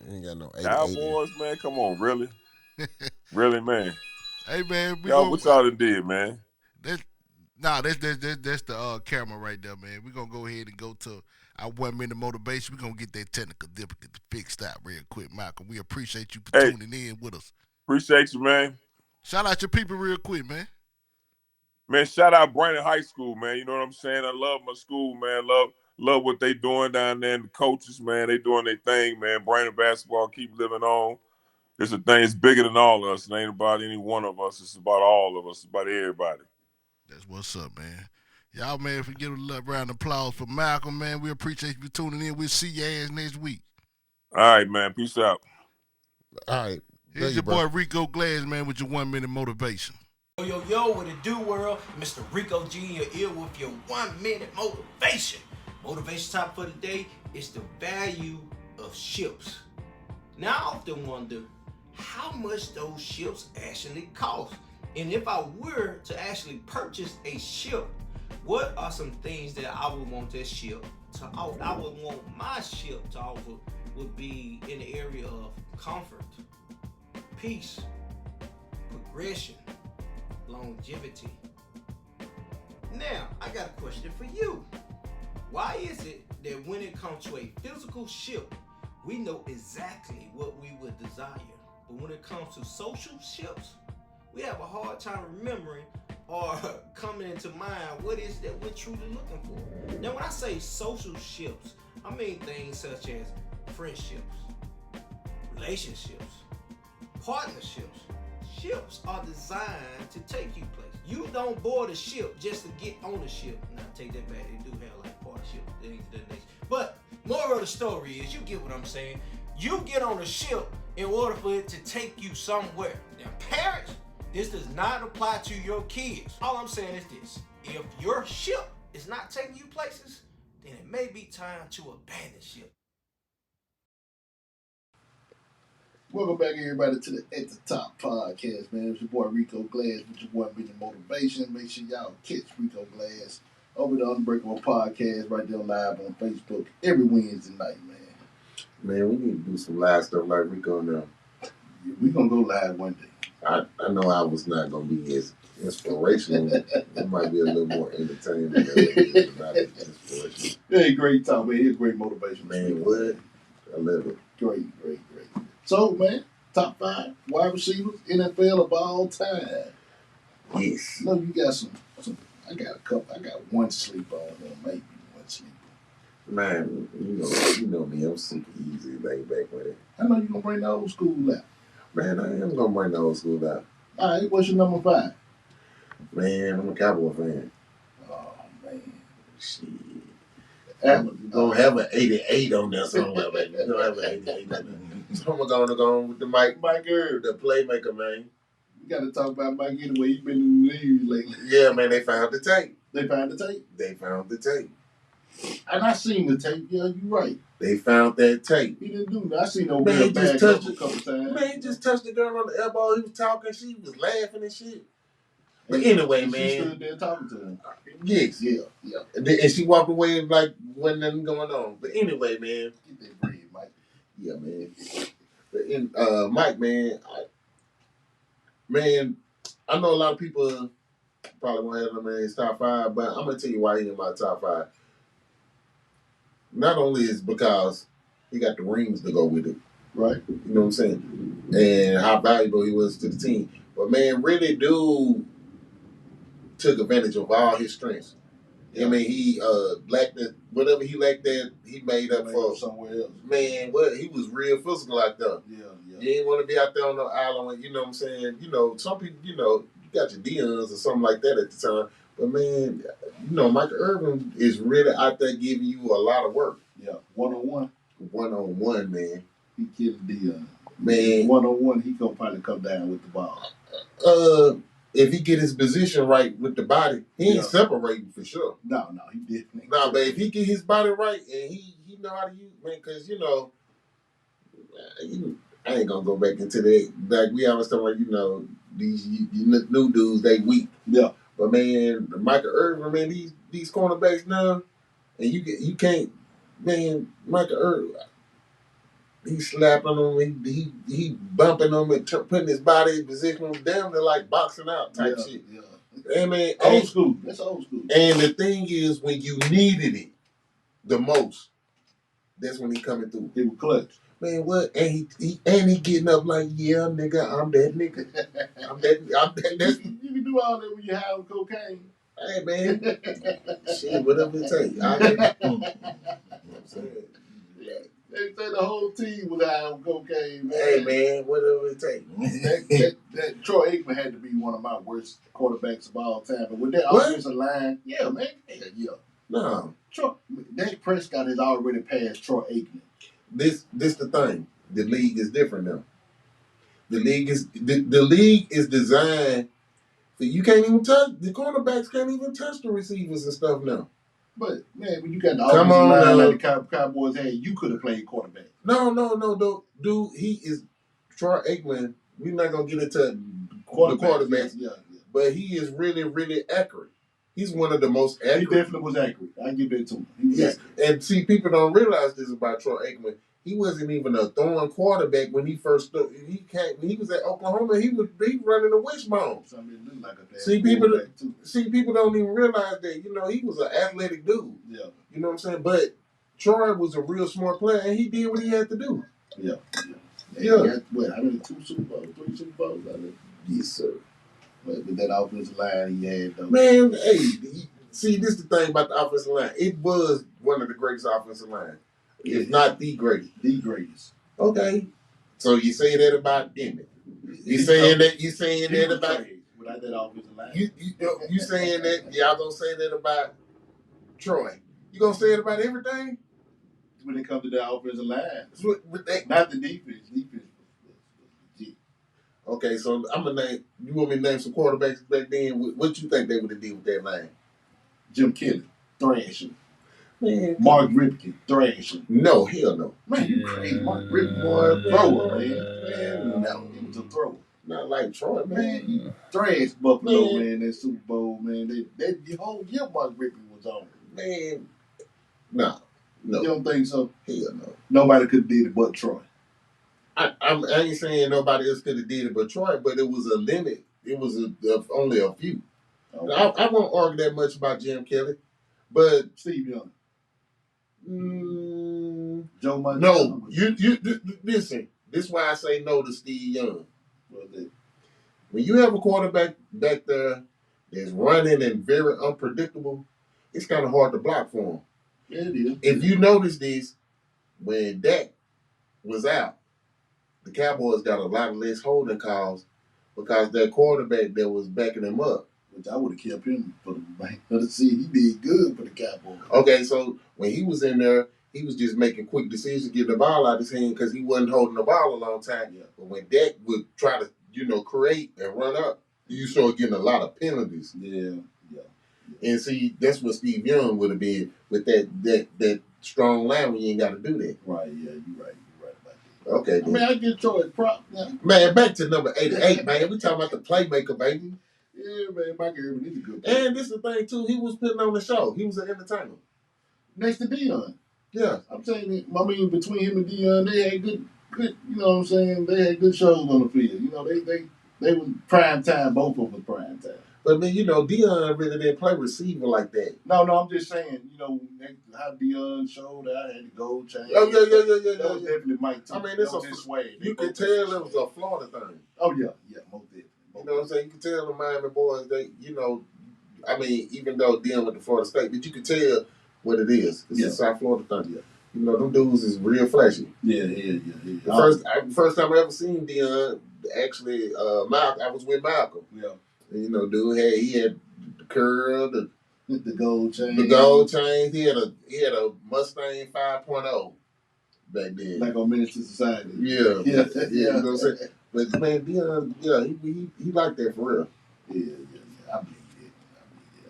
Speaker 1: He ain't got no 88.
Speaker 3: Cowboys, man, come on, really? Really, man.
Speaker 2: Hey, man.
Speaker 3: What y'all done did, man?
Speaker 2: That's the camera right there, man. We're going to go ahead and go to our 1 minute motivation. We're going to get that technical difficulty fixed out real quick, Malcolm. We appreciate you for tuning in with us.
Speaker 3: Appreciate you, man.
Speaker 2: Shout out your people real quick, man.
Speaker 3: Man, shout out Brandon High School, man. You know what I'm saying? I love my school, man. Love what they doing down there. And the coaches, man, they doing their thing, man. Brandon basketball keep living on. It's a thing. It's bigger than all of us. It ain't about any one of us. It's about all of us. It's about everybody.
Speaker 2: That's what's up, man. Y'all, man, if we give a round of applause for Malcolm, man, we appreciate you tuning in. We'll see your ass next week.
Speaker 3: All right, man. Peace out.
Speaker 1: All right.
Speaker 2: Here's your boy Rico Glass, man, with your 1 minute motivation.
Speaker 4: Yo, what it do, world? Mr. Rico G in your ear with your 1 minute motivation. Motivation topic for today is the value of ships. Now I often wonder how much those ships actually cost. And if I were to actually purchase a ship, what are some things that I would want that ship to offer? I would want my ship to offer would be in the area of comfort, peace, progression, longevity. Now, I got a question for you. Why is it that when it comes to a physical ship, we know exactly what we would desire, but when it comes to social ships, we have a hard time remembering or coming into mind what is that we're truly looking for? Now, when I say social ships, I mean things such as friendships, relationships, partnerships. Ships are designed to take you places. You don't board a ship just to get on a ship. Now, take that back. They do have like partnerships, things of that nature. But moral of the story is, you get what I'm saying. You get on a ship in order for it to take you somewhere. Now, parents, this does not apply to your kids. All I'm saying is this: if your ship is not taking you places, then it may be time to abandon ship.
Speaker 5: Welcome back, everybody, to the At the Top Podcast, man. It's your boy Rico Glass with your boy Big Motivation. Make sure y'all catch Rico Glass over the Unbreakable Podcast right there live on Facebook every Wednesday night, man.
Speaker 6: Man, we need to do some live stuff like Rico now.
Speaker 5: Yeah, we're going to go live one day.
Speaker 6: I know I was not going to be as inspirational. It might be a little more entertaining, but not as inspirational.
Speaker 5: Hey, great talk, man. It's great motivation.
Speaker 6: Man, what? I love it.
Speaker 5: Great. So, man, top 5 wide receivers, NFL of all time.
Speaker 6: Yes.
Speaker 5: No, you got some. I got a couple. I got one sleeper on there, maybe one sleeper.
Speaker 6: Man, you know me. I'm super easy, laid back with it.
Speaker 5: I know you're going to bring the old school out.
Speaker 6: Man, I am going to bring the old school out.
Speaker 5: All right, what's your number 5?
Speaker 6: Man, I'm a Cowboy fan.
Speaker 5: Oh, man.
Speaker 6: Shit. I'm going to have an 88 on there somewhere, baby. You're going to have an 88 on there. So I'm going to go with the Mike Irv, the playmaker, man.
Speaker 5: We got to talk about Mike anyway. He's been in the news lately.
Speaker 6: Yeah, man, they found the tape.
Speaker 5: They found the tape?
Speaker 6: They found the tape.
Speaker 5: And I seen the tape. Yeah, you're right.
Speaker 6: They found that tape.
Speaker 5: He didn't do that. I seen no
Speaker 6: Man, he just touched
Speaker 5: a couple times.
Speaker 6: Man, he just touched the girl on the elbow. He was talking. She was laughing and shit. But anyway,
Speaker 5: she
Speaker 6: man.
Speaker 5: She stood there talking to him.
Speaker 6: Yes.
Speaker 5: Yeah.
Speaker 6: And she walked away like wasn't nothing going on. But anyway, man.
Speaker 5: Get that bread, Mike.
Speaker 6: Yeah, man. But Mike, man, I know a lot of people probably won't have him in his top 5, but I'm gonna tell you why he's in my top 5. Not only is because he got the rings to go with it,
Speaker 5: right?
Speaker 6: You know what I'm saying, and how valuable he was to the team. But man, really, dude took advantage of all his strengths. Yeah. I mean, he lacked that, whatever he lacked that, he made up for
Speaker 5: somewhere else.
Speaker 6: Man, he was real physical out there.
Speaker 5: Yeah.
Speaker 6: You didn't want to be out there on the island, you know what I'm saying? You know, some people, you got your Dion's or something like that at the time. But man, Michael Irvin is really out there giving you a lot of work.
Speaker 5: Yeah, one-on-one.
Speaker 6: One-on-one, man.
Speaker 5: He killed Dion.
Speaker 6: Man.
Speaker 5: One-on-one, he gonna probably come down with the ball.
Speaker 6: If he get his position right with the body, he ain't separating for sure.
Speaker 5: No, he definitely.
Speaker 6: No, but if he get his body right and he know how to use, man, because I ain't gonna go back into that. Like we always talk about, these new dudes, they weak.
Speaker 5: Yeah.
Speaker 6: But man, Michael Irvin, man, these cornerbacks now, and you can't, man, Michael Irvin, he slapping them, he bumping them and putting his body in position, damn, they're like boxing out type shit.
Speaker 5: Yeah.
Speaker 6: And man,
Speaker 5: old school. That's old school.
Speaker 6: And the thing is, when you needed it the most, that's when he coming through.
Speaker 5: He was clutch.
Speaker 6: Man, what? And he getting up like, yeah, nigga, I'm that nigga. I'm that.
Speaker 5: You can do all that when you have cocaine.
Speaker 6: Hey, man. Shit, whatever it takes.
Speaker 5: They say the whole team was high on cocaine, man.
Speaker 6: Hey, man, whatever it takes.
Speaker 5: that Troy Aikman had to be one of my worst quarterbacks of all time. But with that offensive line, yeah, man. Yeah.
Speaker 6: No.
Speaker 5: Dak Prescott has already passed Troy Aikman.
Speaker 6: This the thing. The league is different now. The league is designed for you can't even touch the cornerbacks can't even touch the receivers and stuff now.
Speaker 5: But man, when you got the
Speaker 6: Come
Speaker 5: offensive
Speaker 6: on,
Speaker 5: line like the Cowboys had, you could have played quarterback.
Speaker 6: No, dude, he is Troy Aikman. We're not gonna get into the quarterbacks,
Speaker 5: yeah.
Speaker 6: but he is really, really accurate. He's one of the most accurate.
Speaker 5: He definitely was accurate. I give it to him. He was accurate.
Speaker 6: And see, people don't realize this about Troy Aikman. He wasn't even a throwing quarterback when he first when he was at Oklahoma. He was running the wishbone. See, people don't even realize that. You know, he was an athletic dude.
Speaker 5: Yeah.
Speaker 6: You know what I'm saying? But Troy was a real smart player, and he did what he had to do.
Speaker 5: Yeah. He got, what, I mean, 2 Super Bowls, 3 Super Bowls out of it?
Speaker 6: Yes, sir.
Speaker 5: But with that offensive line he had, though.
Speaker 6: Man, hey, see, this is the thing about the offensive line. It was one of the greatest offensive lines. If not the greatest.
Speaker 5: The greatest.
Speaker 6: Okay. So you say that about Emmett. You saying that about
Speaker 5: without that offensive line.
Speaker 6: You saying that y'all gonna say that about Troy. You gonna say it about everything?
Speaker 5: When it comes to that offensive line.
Speaker 6: With that,
Speaker 5: not the defense. Defense was legit.
Speaker 6: Okay, so I'm gonna name. You want me to name some quarterbacks back then? What you think they would have did with that line?
Speaker 5: Jim Kelly, thrashing.
Speaker 6: Man,
Speaker 5: Mark Ripken, thrashing.
Speaker 6: No, hell no.
Speaker 5: Man, you crazy. Mark Ripken was a thrower, man. No, he was a thrower.
Speaker 6: Not like Troy,
Speaker 5: man. He thrashed Buffalo, man, that Super Bowl, man. That the whole year Mark Ripken was on.
Speaker 6: Man, no.
Speaker 5: You don't think so?
Speaker 6: Hell no.
Speaker 5: Nobody could have did it but Troy.
Speaker 6: I ain't saying nobody else could have did it but Troy, but it was a limit. It was only a few. Okay. I won't argue that much about Jim Kelly, but
Speaker 5: Steve Young.
Speaker 6: Joe Montana. No, you listen. This is why I say no to Steve Young. When you have a quarterback back there that's running and very unpredictable, it's kind of hard to block for him.
Speaker 5: Yeah, it is.
Speaker 6: If you notice this, when Dak was out, the Cowboys got a lot of less holding calls because that quarterback that was backing him up.
Speaker 5: Which I would have kept him for the season. He did good for the Cowboys.
Speaker 6: Okay, so when he was in there, he was just making quick decisions, getting the ball out of his hand because he wasn't holding the ball a long time. Yeah. But when Dak would try to, create and run up, you start getting a lot of penalties.
Speaker 5: Yeah.
Speaker 6: And see, that's what Steve Young would have been with that strong line when you ain't got to do that.
Speaker 5: Right, yeah, you're right about that.
Speaker 6: Okay,
Speaker 5: then. I get Troy prop now.
Speaker 6: Man, back to number 88, man. We talking about the playmaker, baby.
Speaker 5: Yeah, man, Mike Irvin, he's a good
Speaker 6: player. And this is the thing, too. He was putting on the show. He was an entertainer.
Speaker 5: Next to Deion.
Speaker 6: Yeah.
Speaker 5: I'm saying, between him and Deion, they had good, you know what I'm saying? They had good shows on the field. You know, they were prime time, both of them were prime time.
Speaker 6: But, man, Deion really didn't play receiver like that.
Speaker 5: No, I'm just saying, how Deion showed out, had the gold chain.
Speaker 6: Oh, yeah.
Speaker 5: That was definitely Mike, too.
Speaker 6: I mean, it's
Speaker 5: just swag.
Speaker 6: You could tell it was a Florida thing.
Speaker 5: Oh, yeah, most definitely.
Speaker 6: You know what I'm saying? You can tell the Miami boys, even though Deion went to Florida State, but you can tell what it is. It's a South Florida thing. Yeah. Them dudes is real flashy.
Speaker 5: Yeah.
Speaker 6: The first time I ever seen Deion, actually, I was with Malcolm.
Speaker 5: Yeah.
Speaker 6: And, dude had the curl,
Speaker 5: the gold chain.
Speaker 6: The gold chain. He had a Mustang 5.0 back then.
Speaker 5: Like on Minister Society.
Speaker 6: Yeah. You know what I'm saying? But man, Deion, he liked that for real.
Speaker 5: Yeah. I believe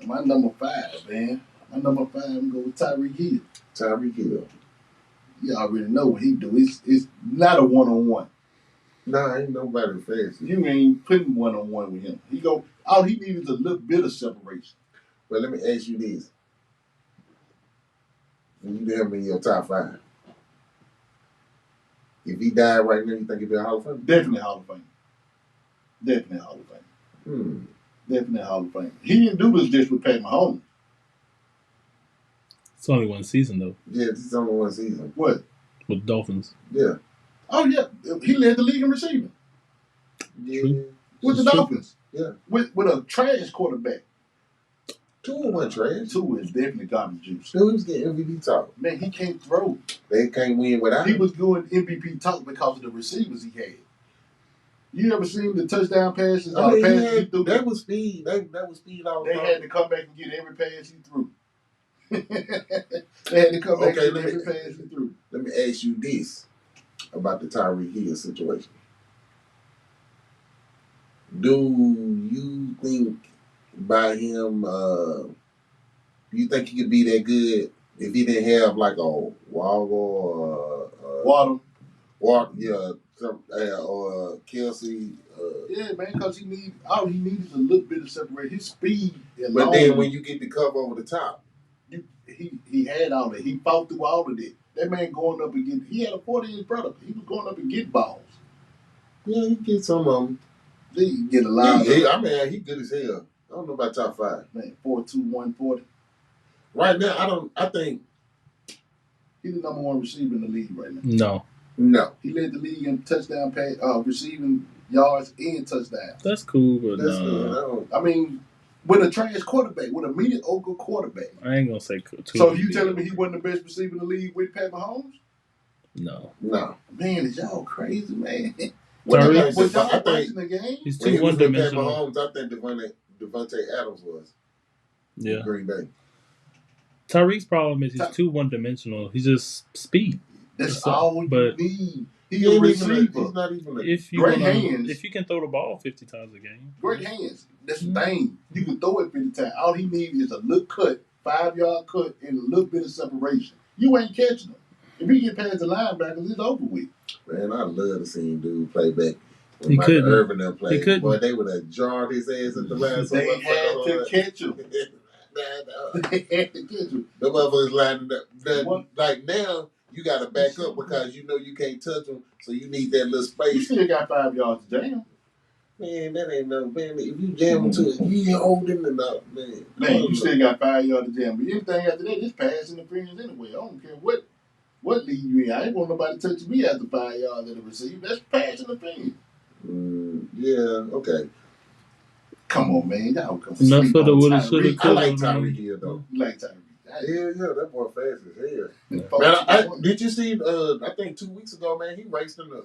Speaker 5: it. My number 5, man. I'm going to go with Tyreek Hill.
Speaker 6: Tyreek Hill.
Speaker 5: You already know what he do. It's not a one-on-one.
Speaker 6: Nah, ain't nobody fast.
Speaker 5: You ain't putting one-on-one with him. All he needs is a little bit of separation.
Speaker 6: But let me ask you this. When you have him in your top 5, if he died right now, you think he'd be a Hall of Fame?
Speaker 5: Definitely Hall of Fame. Definitely Hall of Fame. He didn't do this just with Pat Mahomes.
Speaker 7: It's only one season, though.
Speaker 6: Yeah, it's only one season.
Speaker 5: What?
Speaker 7: With Dolphins.
Speaker 6: Yeah.
Speaker 5: Oh, yeah. He led the league in receiving.
Speaker 6: Yeah.
Speaker 5: With the Dolphins.
Speaker 6: Yeah.
Speaker 5: With a trash quarterback.
Speaker 6: Tua wasn't trash.
Speaker 5: Tua is definitely garbage juice.
Speaker 6: Dude, he was getting MVP talk.
Speaker 5: Man, he can't throw.
Speaker 6: They can't win without him.
Speaker 5: He was doing MVP talk because of the receivers he had. You ever seen the touchdown passes?
Speaker 6: He threw? That was speed. That was speed all the time.
Speaker 5: They had to come back and get every pass he threw. They had to come back and get every pass he threw.
Speaker 6: Let me ask you this about the Tyreek Hill situation. Do you think by him Do you think he could be that good if he didn't have like a Waddle or Kelsey?
Speaker 5: Yeah, man, because all he needs is a little bit of separation. His speed,
Speaker 6: but then when you get the cover over the top,
Speaker 5: he had all that. He fought through all of it. That man going up and he had a 40-inch brother. He was going up and get balls.
Speaker 6: Yeah, he get some of them.
Speaker 5: He get a lot.
Speaker 6: I mean, he good as hell. I don't know about top 5.
Speaker 5: Man, 4'2", 140.
Speaker 6: Right now, I think
Speaker 5: he's the number 1 receiver in the league right now.
Speaker 6: No.
Speaker 5: He led the league in touchdown pass, receiving yards and touchdowns.
Speaker 7: That's cool, but
Speaker 6: That's good.
Speaker 5: I mean, with a trash quarterback, with a mediocre quarterback.
Speaker 7: I ain't gonna say cool.
Speaker 5: So you telling me he wasn't the best receiver in the league with Pat Mahomes?
Speaker 7: No.
Speaker 5: Man, is y'all crazy, man?
Speaker 7: Sorry,
Speaker 5: was y'all watching the game?
Speaker 7: He's too one-dimensional.
Speaker 6: Mahomes, I think Devontae Adams was.
Speaker 7: Yeah.
Speaker 6: Green Bay.
Speaker 7: Tyreek's problem is he's too one-dimensional. He's just speed.
Speaker 5: That's all you need. He's a receiver.
Speaker 6: He's not even
Speaker 5: great hands.
Speaker 7: If you can throw the ball 50 times a game.
Speaker 5: Great hands. That's the thing. You can throw it 50 times. All he needs is a little cut, 5-yard cut, and a little bit of separation. You ain't catching him. If he get past the linebackers, it's over with.
Speaker 6: Man, I love to see him dude play back.
Speaker 7: He couldn't.
Speaker 6: Irvin them play.
Speaker 7: He couldn't.
Speaker 6: Boy, they would have jarred his ass at the last.
Speaker 5: They had to catch him. They had to catch him.
Speaker 6: The motherfuckers lining up. Like now, you got to back up because you know you can't touch them, so you need that little space.
Speaker 5: You still got 5 yards to jam.
Speaker 6: Man, that ain't no man. If you jam them to it, you ain't holding them enough, man.
Speaker 5: Man, you still got 5 yards to jam. But anything after that, just pass interference anyway. I don't care what league you in. I ain't want nobody touching me after 5 yards of the receiver. That's pass interference.
Speaker 6: Yeah, okay.
Speaker 5: Come on, man. Y'all come
Speaker 7: Enough for the woulda, shoulda,
Speaker 6: I like Tyreek Hill, though.
Speaker 5: You like Tyreek?
Speaker 6: Yeah, that boy fast as hell. Man, did you see, I think 2 weeks ago, man, he raced in the,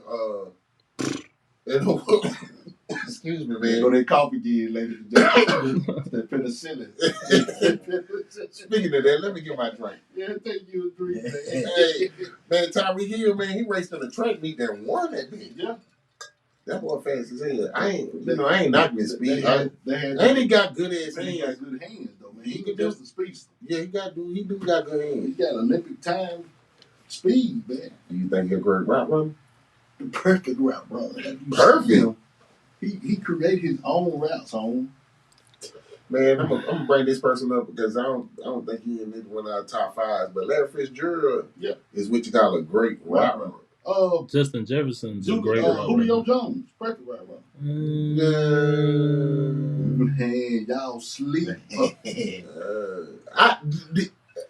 Speaker 6: excuse me, man.
Speaker 5: Go that coffee again, ladies and gentlemen. That penicillin.
Speaker 6: Speaking of that, let me get my drink.
Speaker 5: Yeah, take you a drink, man.
Speaker 6: Hey, man, Tyreek Hill, man, he raced in the track meet and won that bitch.
Speaker 5: Yeah.
Speaker 6: That boy fast as hell. I ain't knocking his speed.
Speaker 5: And
Speaker 6: he got good ass hands.
Speaker 5: He got good hands, though, man. He can just the speed.
Speaker 6: Yeah, he do got good hands.
Speaker 5: He got Olympic time speed, man.
Speaker 6: Do you think he'll great route runner?
Speaker 5: The perfect route runner.
Speaker 6: Perfect.
Speaker 5: He created his own routes, home.
Speaker 6: Man, I'm gonna bring this person up because I don't think he in one of our top 5s. But Larry Fitzgerald is what you call a great route runner.
Speaker 7: Justin Jefferson's a great route runner.
Speaker 5: Julio Jones, perfect route runner. Man, y'all sleep.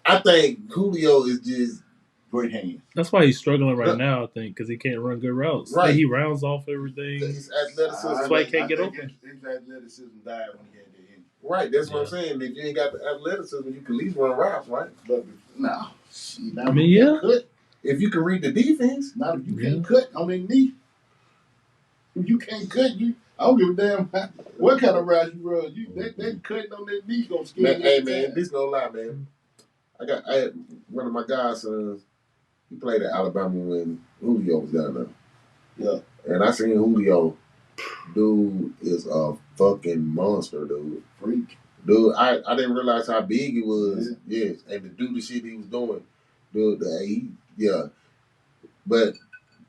Speaker 6: I think Julio is just
Speaker 5: great hands.
Speaker 7: That's why he's struggling right now, I think, because he can't run good routes.
Speaker 6: Right.
Speaker 7: He rounds off everything.
Speaker 6: His athleticism.
Speaker 7: That's why he can't get open.
Speaker 5: His athleticism died when he had that injury.
Speaker 6: Right, that's what I'm saying. If you ain't got the athleticism, you can at least run routes, right?
Speaker 5: But no.
Speaker 6: Cut. If you can read the defense.
Speaker 5: Not if you can't cut on their knee. If you can't cut, I don't give a damn what kind of route you run. That cutting on that knee gonna scare you.
Speaker 6: Hey man, this no lie, man. I had one of my godsons. He played at Alabama when Julio was down there. Yeah. And I seen Julio. Dude is a fucking monster, dude.
Speaker 5: Freak.
Speaker 6: Dude, I didn't realize how big he was. Yeah. Yes. And to do the shit he was doing. Dude, But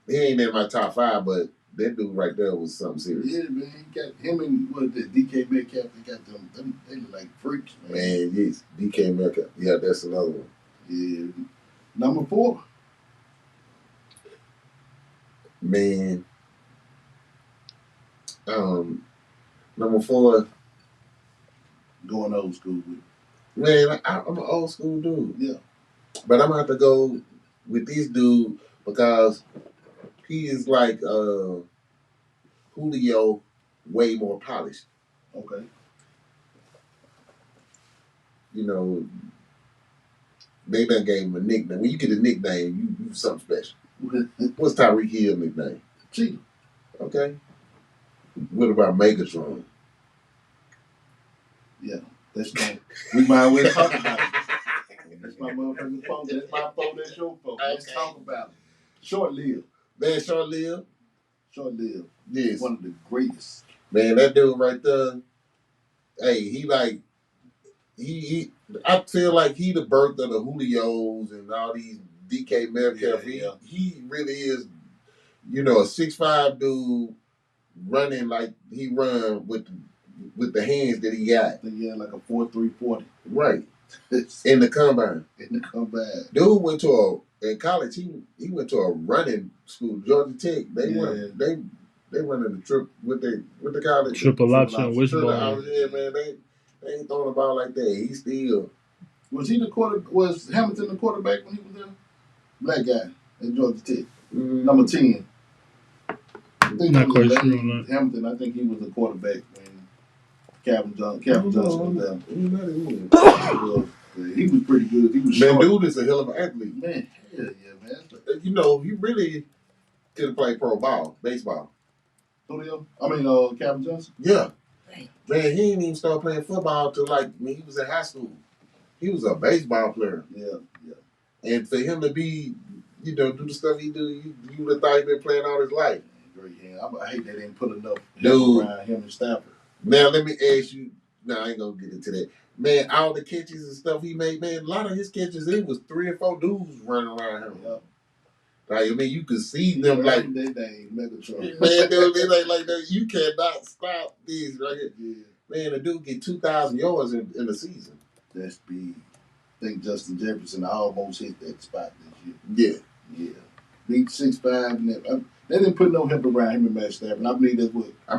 Speaker 6: he ain't in my top 5, but that dude right there was something serious.
Speaker 5: Yeah, man. He got him and DK Metcalf, they got them they look like freaks, man.
Speaker 6: Man, yes. DK Metcalf. Yeah, that's another one.
Speaker 5: Yeah. Number 4.
Speaker 6: Man. Number 4.
Speaker 5: Going old school with it.
Speaker 6: Man, I'm an old school dude.
Speaker 5: Yeah.
Speaker 6: But I'm going to have to go with this dude because he is like Julio, way more polished.
Speaker 5: Okay.
Speaker 6: You know, they done gave him a nickname. When you get a nickname, you something special. What's Tyreek Hill's nickname?
Speaker 5: Cheetah.
Speaker 6: Okay. What about Megatron?
Speaker 5: Yeah. We might as well talk about it. That's my motherfucking phone. That's my phone. That's your phone. Okay. Let's talk about it. Short-lived.
Speaker 6: Man, short-lived.
Speaker 5: Short-lived.
Speaker 6: Yes.
Speaker 5: One of the greatest.
Speaker 6: Man, that dude right there, hey, he like, I feel like he the birth of the Julios and all these DK Metcalf. He really is, a 6'5" dude running like he run with the hands that he got.
Speaker 5: I think he had like a 4.340.
Speaker 6: Right. In the combine. Dude went to in college. He went to a running school, Georgia Tech. They running the trip with the college.
Speaker 7: Triple option, wishbone.
Speaker 6: Yeah, man. They ain't throwing the ball like that. He still.
Speaker 5: Was Hamilton the quarterback when he was there? Black guy at Georgia Tech. Number 10.
Speaker 7: Not quite sure on that.
Speaker 5: Hamilton, I think he was the quarterback when Calvin Johnson was there. He was pretty good. He was short.
Speaker 6: Dude is a hell of an athlete.
Speaker 5: Man, hell yeah, man.
Speaker 6: He really could have played pro ball, baseball.
Speaker 5: Calvin Johnson?
Speaker 6: Yeah. Man, he didn't even start playing football till when he was in high school. He was a baseball player.
Speaker 5: Yeah.
Speaker 6: And for him to be, do the stuff he do, you would have thought he'd been playing all his life.
Speaker 5: Great hand. I hate they didn't put enough around him and Stafford.
Speaker 6: Now, let me ask you. No, I ain't going to get into that. Man, all the catches and stuff he made, man, a lot of his catches, it was 3 or 4 dudes running around him.
Speaker 5: Yeah.
Speaker 6: You could see them like...
Speaker 5: They ain't Megatron.
Speaker 6: Man, dude, they like that. You cannot stop these right here. Yeah. Man, the dude get 2,000 yards in the season.
Speaker 5: That's big. I think Justin Jefferson almost hit that spot this year. Yeah. Big 6'5", and they didn't put no help around him and Matt Stafford. And I believe that's what.
Speaker 6: I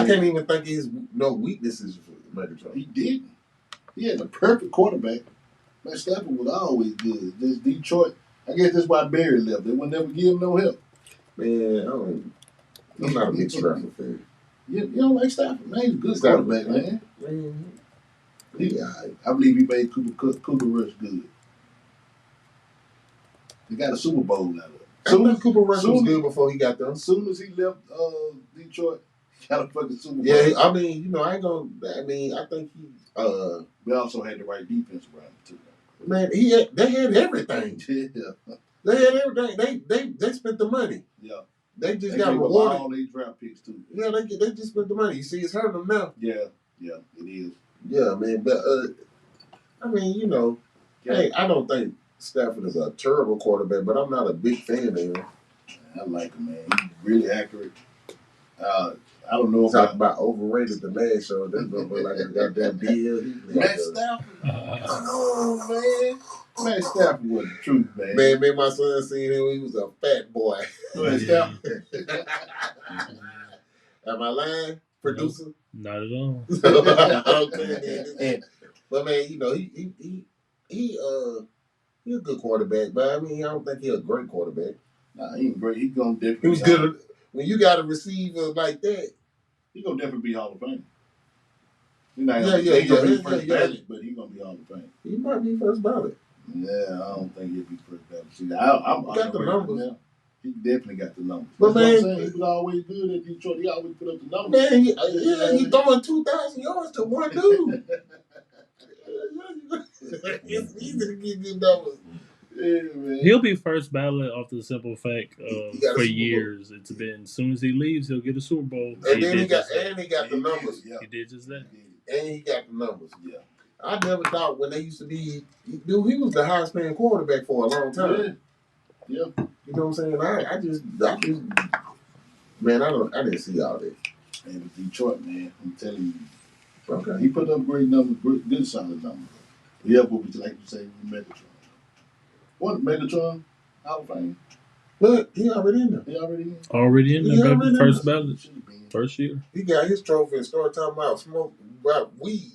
Speaker 6: can't even think his no weaknesses for Megatron.
Speaker 5: He didn't. He had the perfect quarterback. Matt Stafford was always good. This Detroit, I guess that's why Barry left. They would never give him no help.
Speaker 6: Man, I'm not a big Stafford fan.
Speaker 5: You don't like Stafford, man? He's a good quarterback, man. I believe he made Cooper Rush good. They got a Super Bowl out of it.
Speaker 6: Cooper Rush was good before he got there.
Speaker 5: As soon as he left Detroit, he got a fucking Super Bowl.
Speaker 6: Yeah, I think he.
Speaker 5: We also had the right defense around him too.
Speaker 6: Man, they had everything.
Speaker 5: Yeah.
Speaker 6: They had everything. They spent the money.
Speaker 5: Yeah.
Speaker 6: They just got rewarded.
Speaker 5: All these draft picks too.
Speaker 6: Yeah, they just spent the money. You see, it's hurting them now.
Speaker 5: Yeah, it is.
Speaker 6: Yeah, man, but hey, I don't think Stafford is a terrible quarterback, but I'm not a big fan of him.
Speaker 5: I like him, man. He's really accurate. I don't know
Speaker 6: about overrated the last show. That's gonna be like a goddamn deal.
Speaker 5: Matt Stafford. Oh man. Matt Stafford was the truth, man.
Speaker 6: Man, my son seen him. He was a fat boy.
Speaker 5: Matt Stafford.
Speaker 6: Am I lying, producer?
Speaker 7: Not at all.
Speaker 6: Okay, but man, he a good quarterback, but I don't think he's a great quarterback.
Speaker 5: Nah, he ain't great. He's gonna definitely.
Speaker 6: He was good. When you got a receiver like that,
Speaker 5: he's gonna definitely be Hall of Fame. He's not gonna be first ballot, but he's gonna be Hall of Fame.
Speaker 6: He might be first ballot.
Speaker 5: Yeah, I don't think he'll be first ballot. See, I'm
Speaker 6: got the numbers.
Speaker 5: Now. He definitely got the numbers.
Speaker 6: But man,
Speaker 5: what I'm saying. He was always good at Detroit. He always put up the numbers.
Speaker 6: Man, he throwing 2,000 yards to one dude. It's easy to get good numbers.
Speaker 5: Yeah, man.
Speaker 7: He'll be first ballot off the simple fact for years. It's been as soon as he leaves, he'll get a Super Bowl.
Speaker 6: And then he got the numbers.
Speaker 7: He did just that.
Speaker 6: And he got the numbers.
Speaker 5: Yeah.
Speaker 6: I never thought when they used to be, dude, he was the highest paying quarterback for a long time.
Speaker 5: Yeah.
Speaker 6: You know what I'm saying? I just, man, I didn't see all that.
Speaker 5: And with Detroit, man, I'm telling you.
Speaker 6: Okay.
Speaker 5: He put up great numbers, good solid numbers. Yeah, but like you say, Megatron. What, Megatron? Hall of Fame?
Speaker 6: But he already in there.
Speaker 5: He already in?
Speaker 7: Already in there, baby. First ballot. First year.
Speaker 6: He got his trophy and started talking about weed.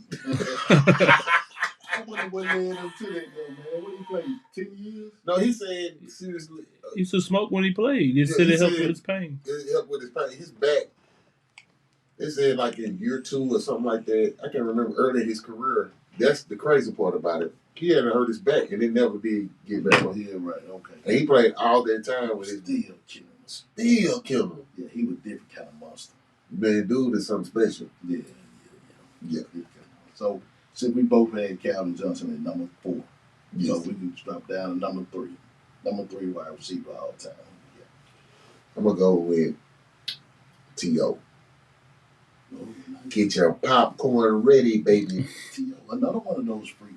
Speaker 5: I wonder what led him to that, though, man. What he played? 10 years?
Speaker 6: No, he said, seriously.
Speaker 7: He used to smoke when he played. He said it helped with his pain.
Speaker 6: It helped with his pain. His back. They said like in year 2 or something like that. I can't remember early in his career. That's the crazy part about it. He hadn't hurt his back and it never did get better.
Speaker 5: Yeah, right. Okay.
Speaker 6: And he played all that time with his Still killing him.
Speaker 5: Yeah, he was a different kind of monster.
Speaker 6: Man, dude is something special.
Speaker 5: Yeah. So, since we both had Calvin Johnson at number 4, so we can drop down to number 3. Number 3 wide receiver all the time. Yeah.
Speaker 6: I'm going to go with T.O.
Speaker 5: Oh, nice.
Speaker 6: Get your popcorn ready, baby.
Speaker 5: Another one of those freaks.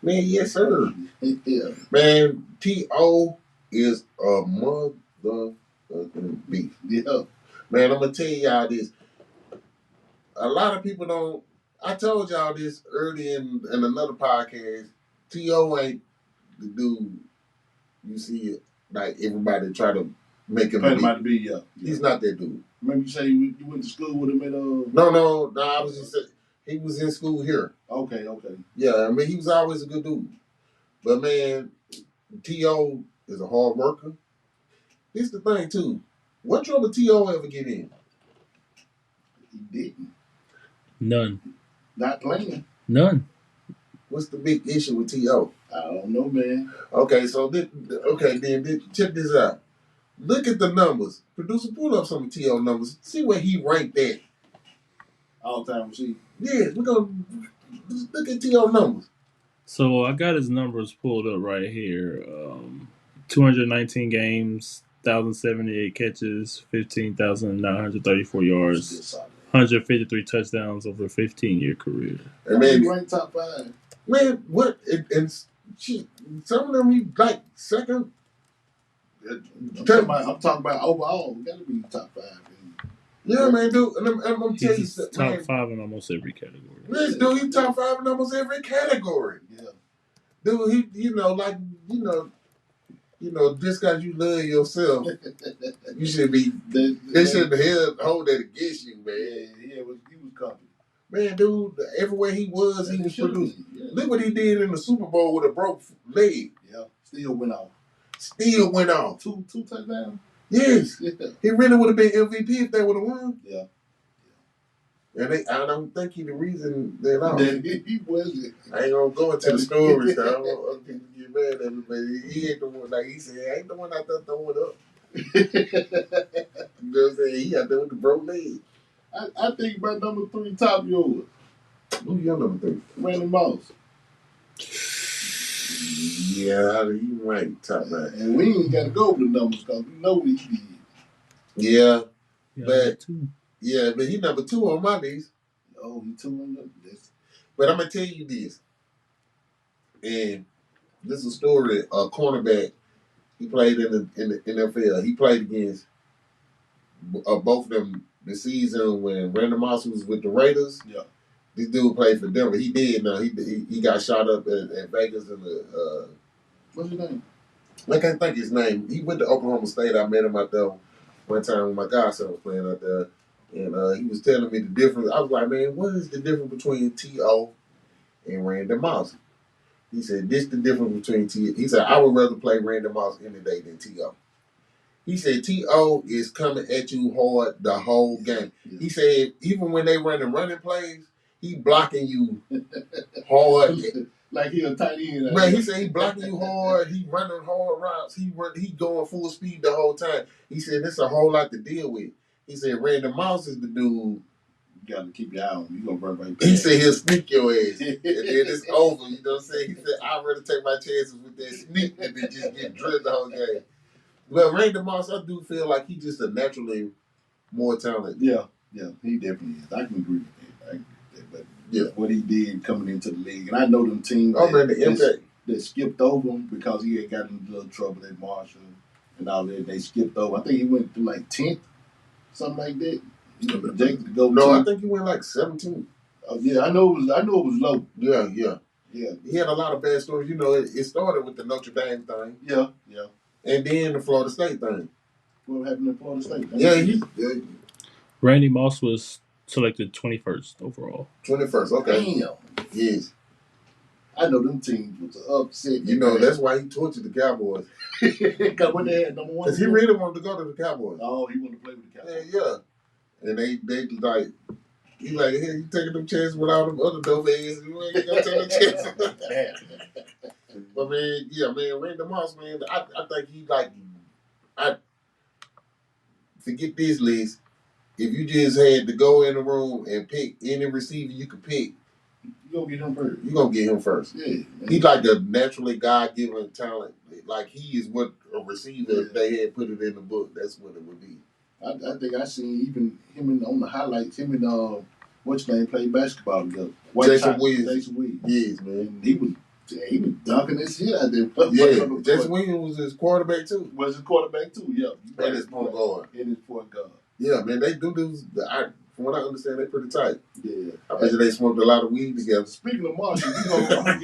Speaker 6: Man, yes, sir.
Speaker 5: Yeah.
Speaker 6: Man, T.O. is a motherfucking beast.
Speaker 5: Yeah.
Speaker 6: Man, I'm going to tell y'all this. A lot of people don't. I told y'all this early in another podcast. T.O. ain't the dude you see like everybody try to make him
Speaker 5: be. Yeah.
Speaker 6: He's not that dude.
Speaker 5: Remember you say you went to school with him at
Speaker 6: No, I was just saying, he was in school here.
Speaker 5: Okay.
Speaker 6: Yeah, I mean he was always a good dude. But man, T.O. is a hard worker. This the thing too. What trouble T.O. ever get in?
Speaker 5: He didn't.
Speaker 7: None.
Speaker 5: Not playing.
Speaker 7: None.
Speaker 6: What's the big issue with T.O.?
Speaker 5: I don't know, man.
Speaker 6: Okay, so then check this out. Look at the numbers. Producer, pull up some of T.O. numbers. See where he ranked at.
Speaker 5: All-time receiver.
Speaker 6: Yeah, we're gonna look at T.O. numbers.
Speaker 7: So I got his numbers pulled up right here. 219 games, 1,078 catches, 15,934 yards, 153 touchdowns over a 15-year career.
Speaker 5: And man, he ranked top 5.
Speaker 6: Man, what? And some of them he like second.
Speaker 5: I'm talking about overall. We gotta be top 5.
Speaker 6: Yeah, man, dude. And I'm telling you,
Speaker 7: he's top 5 in almost every category.
Speaker 6: Yes, dude, he's top 5 in almost every category.
Speaker 5: Yeah,
Speaker 6: dude, he, just because you love yourself, you should be. They shouldn't hold that against you, man.
Speaker 5: Yeah, he was confident.
Speaker 6: Man, dude, everywhere he was producing. Yeah. Look what he did in the Super Bowl with a broke leg.
Speaker 5: Yeah, still went off. Two touchdowns.
Speaker 6: Yes. Yeah. He really would have been MVP if they would have won.
Speaker 5: Yeah.
Speaker 6: And I don't think he's the reason they lost.
Speaker 5: He wasn't.
Speaker 6: I ain't gonna go into the stories, though. I don't want people to get mad at me, but he ain't the one, like he said, I ain't the one out there throwing up. You know what I'm saying? He out there with the broke leg.
Speaker 5: I think about number 3 top yours.
Speaker 6: Who's your number 3?
Speaker 5: Randy Moss.
Speaker 6: Yeah, he might top 9.
Speaker 5: And we ain't got to go over the numbers because we know what he did.
Speaker 6: Yeah, but he number 2 on my list.
Speaker 5: Oh, he 2 on the list.
Speaker 6: But I'm gonna tell you this, and this is a story. A cornerback, he played in the NFL. He played against both of them the season when Randy Moss was with the Raiders.
Speaker 5: Yeah.
Speaker 6: This dude played for Denver. He did. Now he got shot up at Vegas in the.
Speaker 5: What's his name?
Speaker 6: I can't think his name. He went to Oklahoma State. I met him out there one time when my godson was playing out there, and he was telling me the difference. I was like, man, what is the difference between T.O. and Randy Moss? He said, this the difference between T.O. He said, I would rather play Randy Moss any day than T.O. He said, T.O. is coming at you hard the whole game. Yeah. He said, even when they running plays, he blocking you hard.
Speaker 5: Like he a tight end.
Speaker 6: Man, he said he blocking you hard. He running hard routes. He going full speed the whole time. He said, there's a whole lot to deal with. He said, Randy Moss is the dude.
Speaker 5: You got to keep your eye on him. You going to run right back.
Speaker 6: He said he'll sneak your ass. And then it's over. You know what I'm saying? He said, I'd rather take my chances with that sneak than just get drilled the whole game. But Randy Moss, I do feel like he's just a naturally more talented.
Speaker 5: Yeah, he definitely is. I can agree with that. But what he did coming into the league, and I know them teams that skipped over him because he had gotten in a little trouble at Marshall and all that. They skipped over. I think he went to like 10th, something like that. Projected to go.
Speaker 6: No, I think he went like 17th.
Speaker 5: Yeah, I know it was low.
Speaker 6: Yeah. He had a lot of bad stories. You know, it started with the Notre Dame thing.
Speaker 5: Yeah.
Speaker 6: And then the Florida State thing.
Speaker 5: What happened in Florida State?
Speaker 6: Yeah,
Speaker 7: Randy Moss was selected 21st overall.
Speaker 6: 21st, okay.
Speaker 5: Damn.
Speaker 6: Yes.
Speaker 5: I know them teams was upset.
Speaker 6: You know, that's why he tortured the Cowboys.
Speaker 5: Because when they had number 1.
Speaker 6: Because he really wanted to go to the Cowboys.
Speaker 5: Oh, he wanted to play with the Cowboys.
Speaker 6: Yeah. And they like, he like, hey, you taking them chances with all them other dope ass. You ain't gonna take them chances. But man, Randy Moss, man, I think he like, forget this list. If you just had to go in the room and pick any receiver you could pick,
Speaker 5: you're going to get him first.
Speaker 6: You're going to get him first. Yeah. Man. He's like a naturally God-given talent. Like he is what a receiver, if they had put it in the book, that's what it would be.
Speaker 5: I think I seen even him on the highlights, him and what's his name played basketball together.
Speaker 6: Jason Williams.
Speaker 5: Jason Williams.
Speaker 6: Yes, man.
Speaker 5: And he was dunking this shit out there.
Speaker 6: Yeah, Jason Williams was his quarterback too.
Speaker 5: Was his quarterback too? Yeah.
Speaker 6: And his point guard.
Speaker 5: And his point guard.
Speaker 6: Yeah, man, they do this. From what I understand, they pretty tight.
Speaker 5: Yeah.
Speaker 6: I bet you they smoked a lot of weed together.
Speaker 5: Speaking of Marshall, I'm gonna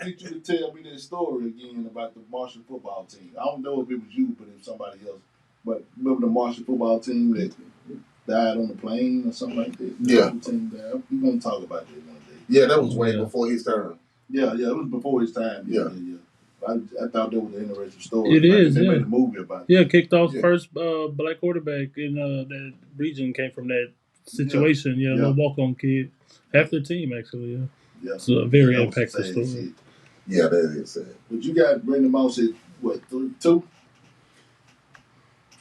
Speaker 5: get you to tell me that story again about the Marshall football team. I don't know if it was you, but if somebody else. But remember the Marshall football team that died on the plane or something like that?
Speaker 6: Yeah.
Speaker 5: We're gonna talk about that one day.
Speaker 6: Yeah, that was way before his time.
Speaker 5: Yeah, it was before his time. Yeah. I thought that was an interesting story.
Speaker 7: It is.
Speaker 5: They made a movie about it.
Speaker 7: Yeah, kicked off first black quarterback in that region came from that situation. Yeah, no walk-on kid. Half their team actually. Yeah. It's a very impactful story.
Speaker 5: Shit.
Speaker 6: Yeah, that is sad.
Speaker 5: But you got Brandon Moss at what, 2?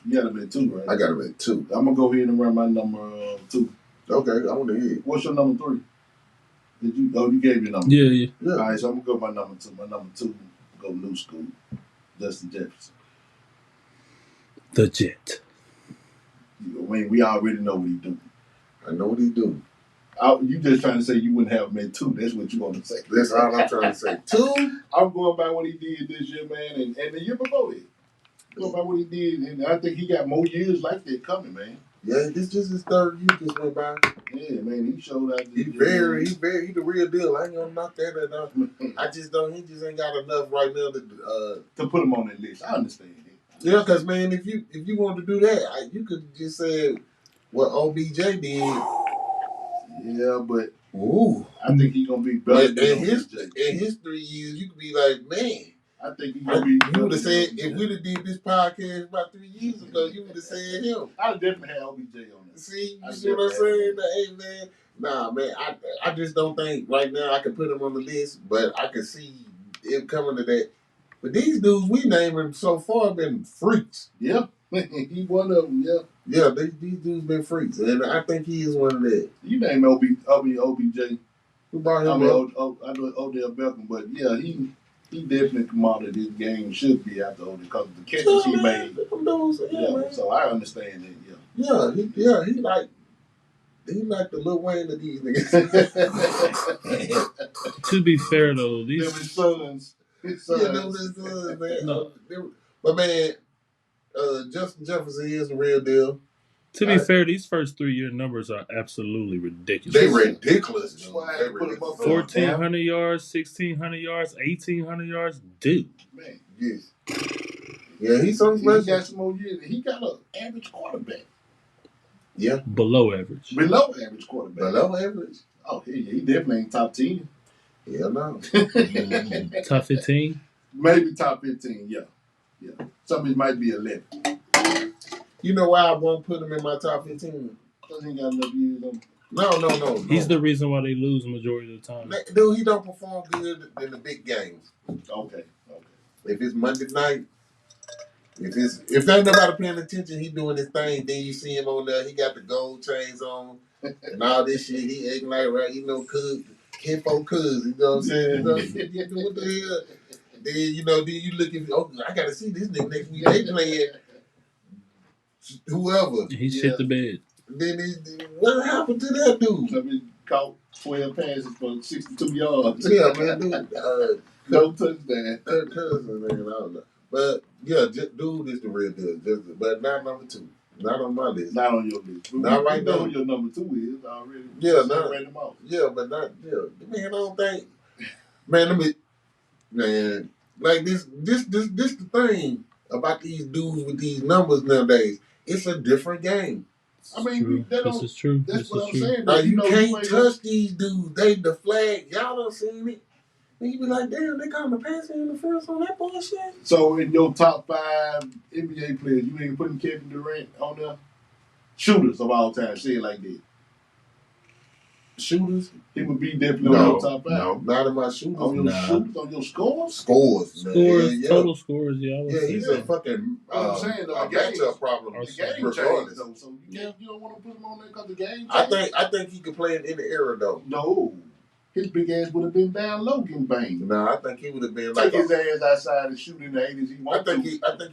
Speaker 5: You got him at 2, right?
Speaker 6: I got him at 2.
Speaker 5: I'm gonna go ahead and run my number 2.
Speaker 6: Okay, I want to hear.
Speaker 5: What's your number 3? You gave your number.
Speaker 7: Yeah.
Speaker 5: All right, so I'm gonna go my number 2. My number 2, go new school, Justin Jefferson.
Speaker 7: The Jet.
Speaker 5: I mean, we already know what he do.
Speaker 6: I know what he do.
Speaker 5: You just trying to say you wouldn't have him at 2. That's what you want to say.
Speaker 6: That's all I'm trying to say. 2?
Speaker 5: I'm going by what he did this year, man, and the year before that. Going by what he did, and I think he got more years like that coming, man.
Speaker 6: Yeah, this just his 3rd year just went by.
Speaker 5: Yeah, man, he showed out.
Speaker 6: He the real deal. I ain't gonna knock that out. I just don't. He just ain't got enough right now to
Speaker 5: put him on that list. I understand it.
Speaker 6: Yeah, because man, if you wanted to do that, you could just say what OBJ did.
Speaker 5: Yeah, but
Speaker 6: I
Speaker 5: think he's gonna be better.
Speaker 6: In his 3 years, you could be like, man.
Speaker 5: I think he's gonna be.
Speaker 6: You would have said if we'd have did this podcast about 3 years ago, you would have said him.
Speaker 5: I would definitely have OBJ on there.
Speaker 6: See, you see what I'm saying? Hey man, nah, man, I just don't think right now I can put him on the list, but I can see it coming to that. But these dudes we naming so far been freaks.
Speaker 5: Yeah, he one of them. Yeah,
Speaker 6: these dudes been freaks, and I think he is one of them.
Speaker 5: You name OBJ.
Speaker 6: Who brought him
Speaker 5: up? I know Odell Beckham, but yeah, he definitely come out of this game. Should be after Odell because the catches he made. So I understand that.
Speaker 6: He like the Lil Wayne of these niggas.
Speaker 7: To be fair though, these
Speaker 5: his sons.
Speaker 6: His sons, man. No. But man, Justin Jefferson is the real deal.
Speaker 7: To be fair, these first 3-year numbers are absolutely ridiculous.
Speaker 6: They ridiculous. Dude.
Speaker 7: 1,400 yards, 1,600 yards, 1,800 yards. Dude.
Speaker 5: Man,
Speaker 6: yes. Yeah, he's something special.
Speaker 5: He got some more years. He got an average quarterback.
Speaker 6: Yeah.
Speaker 7: Below average.
Speaker 5: Below average quarterback.
Speaker 6: Below average?
Speaker 5: Oh, he definitely ain't top 10.
Speaker 6: Yeah, no.
Speaker 7: Top 15?
Speaker 5: Maybe top 15, yeah. Some of it might be 11.
Speaker 6: You know why I won't put him in my top 15?
Speaker 5: Because he ain't got enough years on him.
Speaker 6: No.
Speaker 7: He's the reason why they lose majority of the time.
Speaker 6: Dude, he don't perform good in the big games.
Speaker 5: Okay.
Speaker 6: If it's Monday night, if ain't nobody paying attention, he doing his thing. Then you see him on there. He got the gold chains on and all this shit. He acting like kinfolk cuz. You know what I'm saying? What the hell? Then you look at I gotta see this nigga next week. They playing whoever.
Speaker 7: He shit the bed.
Speaker 6: Then what happened to that dude?
Speaker 5: I mean, caught 12 passes for 62 yards.
Speaker 6: Yeah, man, dude.
Speaker 5: No touchdown.
Speaker 6: Third cousin, man. I don't know. But yeah, dude is the real deal. But not number 2. Not on my list.
Speaker 5: Not on your list.
Speaker 6: Not right now.
Speaker 5: Know who your number 2 is already.
Speaker 6: Yeah, not. Yeah, but not. Yeah, man, I don't think. Man, like this the thing about these dudes with these numbers nowadays. It's a different game.
Speaker 5: I mean,
Speaker 7: this is true.
Speaker 5: That's what I'm saying.
Speaker 6: Now you can't touch these dudes. They the flag. Y'all done seen it. And you be like, damn, they called the pass interference on that bullshit.
Speaker 5: So in your top 5 NBA players, you ain't putting Kevin Durant on there? Shooters of all time, say it like that.
Speaker 6: Shooters?
Speaker 5: He would be definitely on your top 5.
Speaker 6: No, not in my shooters.
Speaker 5: On your shooters, on your scores?
Speaker 6: Scores, man.
Speaker 7: Total scores, yeah.
Speaker 6: Yeah, he's a fucking matchup problem.
Speaker 5: The game changed, though. So you don't want to put him on there because the game changed?
Speaker 6: I think he could play in any era, though.
Speaker 5: No. His big ass would have been down low getting banged.
Speaker 6: No, I think he would have been
Speaker 5: like his ass outside and shoot in the 80s.
Speaker 6: I think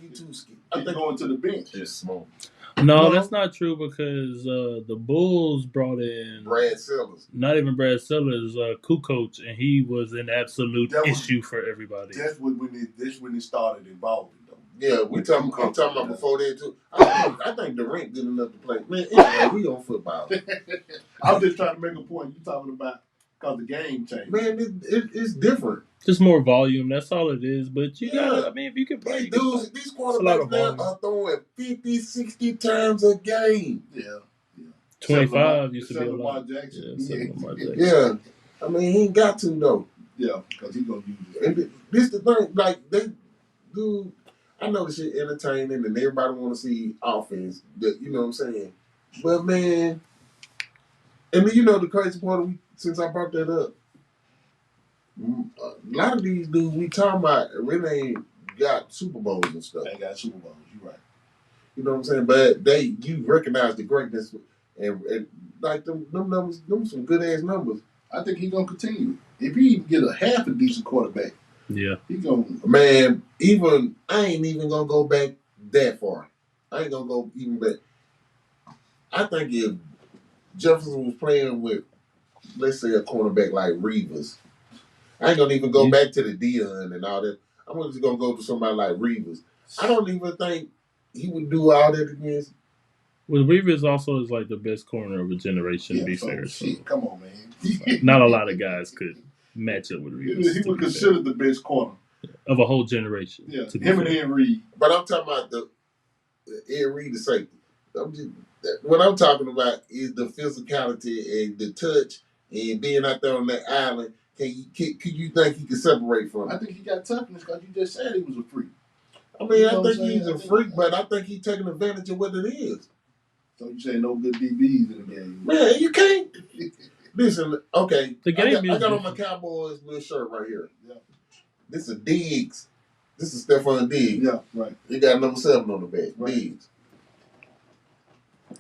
Speaker 6: he too skinny.
Speaker 5: I think going to the bench.
Speaker 6: Just small.
Speaker 7: No, that's not true because the Bulls brought in
Speaker 6: Brad Sellers.
Speaker 7: Not even Brad Sellers, Kukoc, and he was an absolute issue for everybody.
Speaker 5: That's when it started evolving, though.
Speaker 6: Yeah, I'm talking about before that too. I think Durant good enough to play. Man, anyway, we on football.
Speaker 5: I'm just trying to make a point. You talking about because the game changed.
Speaker 6: Man, it's different.
Speaker 7: Just more volume. That's all it is. But you gotta. I mean, if you can play,
Speaker 6: These quarterbacks now are throwing 50, 60 times a game.
Speaker 5: Yeah.
Speaker 7: 25 used to be a
Speaker 5: lot.
Speaker 6: Yeah. I mean, he ain't got to though.
Speaker 5: Yeah, because he gonna use it.
Speaker 6: And this the thing, like they do. I know this shit entertaining, and everybody want to see offense. You know what I'm saying? But man, and then, the crazy part, since I brought that up, a lot of these dudes we talking about really ain't got Super Bowls and stuff.
Speaker 5: They ain't got Super Bowls. You right.
Speaker 6: You know what I'm saying? But you recognize the greatness, and like them numbers, them some good ass numbers.
Speaker 5: I think he's gonna continue. If he even get a half a decent quarterback,
Speaker 7: yeah,
Speaker 5: he gonna.
Speaker 6: Man, I ain't even gonna go back that far. I ain't gonna go even back. I think if Jefferson was playing with, let's say, a cornerback like Reavers, I ain't gonna even go back to the Dion and all that. I'm just gonna go to somebody like Reavers. I don't even think he would do all that against.
Speaker 7: Well, Reavers also is like the best corner of a generation, to be fair.
Speaker 5: Shit, come on, man.
Speaker 7: Not a lot of guys could match up with Reavers.
Speaker 5: He was considered the best corner
Speaker 7: of a whole generation.
Speaker 5: Yeah, him and Ed Reed.
Speaker 6: But I'm talking about the Ed Reed, the safety. What I'm talking about is the physicality and the touch and being out there on that island. Could you think he could separate from it?
Speaker 5: I think he got toughness because you just said he was a freak.
Speaker 6: I mean, I think he's a freak, but I think he's taking advantage of what it is.
Speaker 5: So you say no good DBs in the game?
Speaker 6: Man, you can't. Listen, okay.
Speaker 7: The game
Speaker 6: I got on my Cowboys little shirt right here. Yeah. This is Diggs. This is Stephon Diggs.
Speaker 5: Yeah, right.
Speaker 6: He got number 7 on the back. Right. Diggs.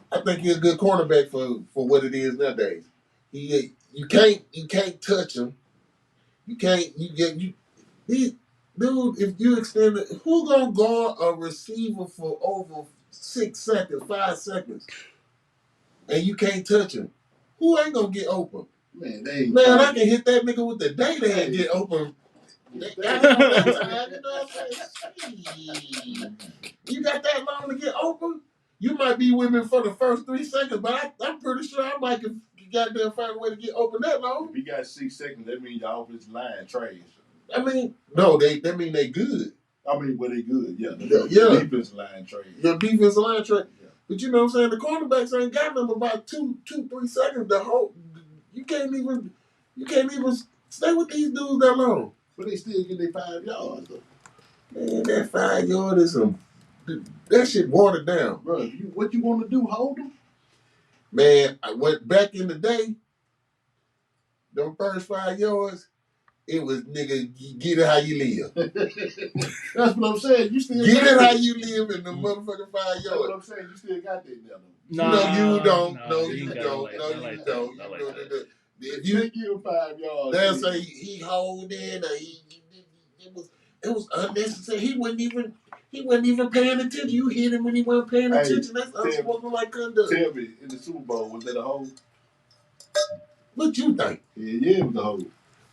Speaker 6: I think he's a good cornerback for what it is nowadays. You can't touch him. Dude, if you extend it, who gonna guard a receiver for over 6 seconds, 5 seconds, and you can't touch him? Who ain't gonna get open?
Speaker 5: Man,
Speaker 6: I can hit that nigga with the data and get open. You got that long to get open? You might be with me for the first 3 seconds, but I'm pretty sure I might can goddamn find a way to get open that long.
Speaker 5: If you got 6 seconds, that means your offensive line trash.
Speaker 6: I mean, no, that mean they good.
Speaker 5: I mean, well, they good, yeah.
Speaker 6: The
Speaker 5: defensive line trash.
Speaker 6: Your defensive line trash. Yeah. But you know what I'm saying? The cornerbacks ain't got them about 2-3 seconds. You can't even stay with these dudes that long.
Speaker 5: But they still get their 5 yards, though.
Speaker 6: Man, that 5 yard is that shit watered down.
Speaker 5: Bro, what you want to do, hold them?
Speaker 6: Man, I went back in the day, them first 5 yards, it was, nigga, get it how you live.
Speaker 5: That's what I'm saying. You still
Speaker 6: get it how you live in the motherfucking 5 yards.
Speaker 5: That's what I'm saying. You still got that now,
Speaker 6: though. No, you don't.
Speaker 7: No, you don't.
Speaker 6: If you
Speaker 5: give him 5 yards,
Speaker 6: they'll say he holding or it was unnecessary. He wasn't even paying attention. You hit him when he wasn't paying attention. That's unsportsmanlike conduct.
Speaker 5: Tell me, in the Super Bowl, was that a hold?
Speaker 6: What you think?
Speaker 5: Yeah, it was a hold.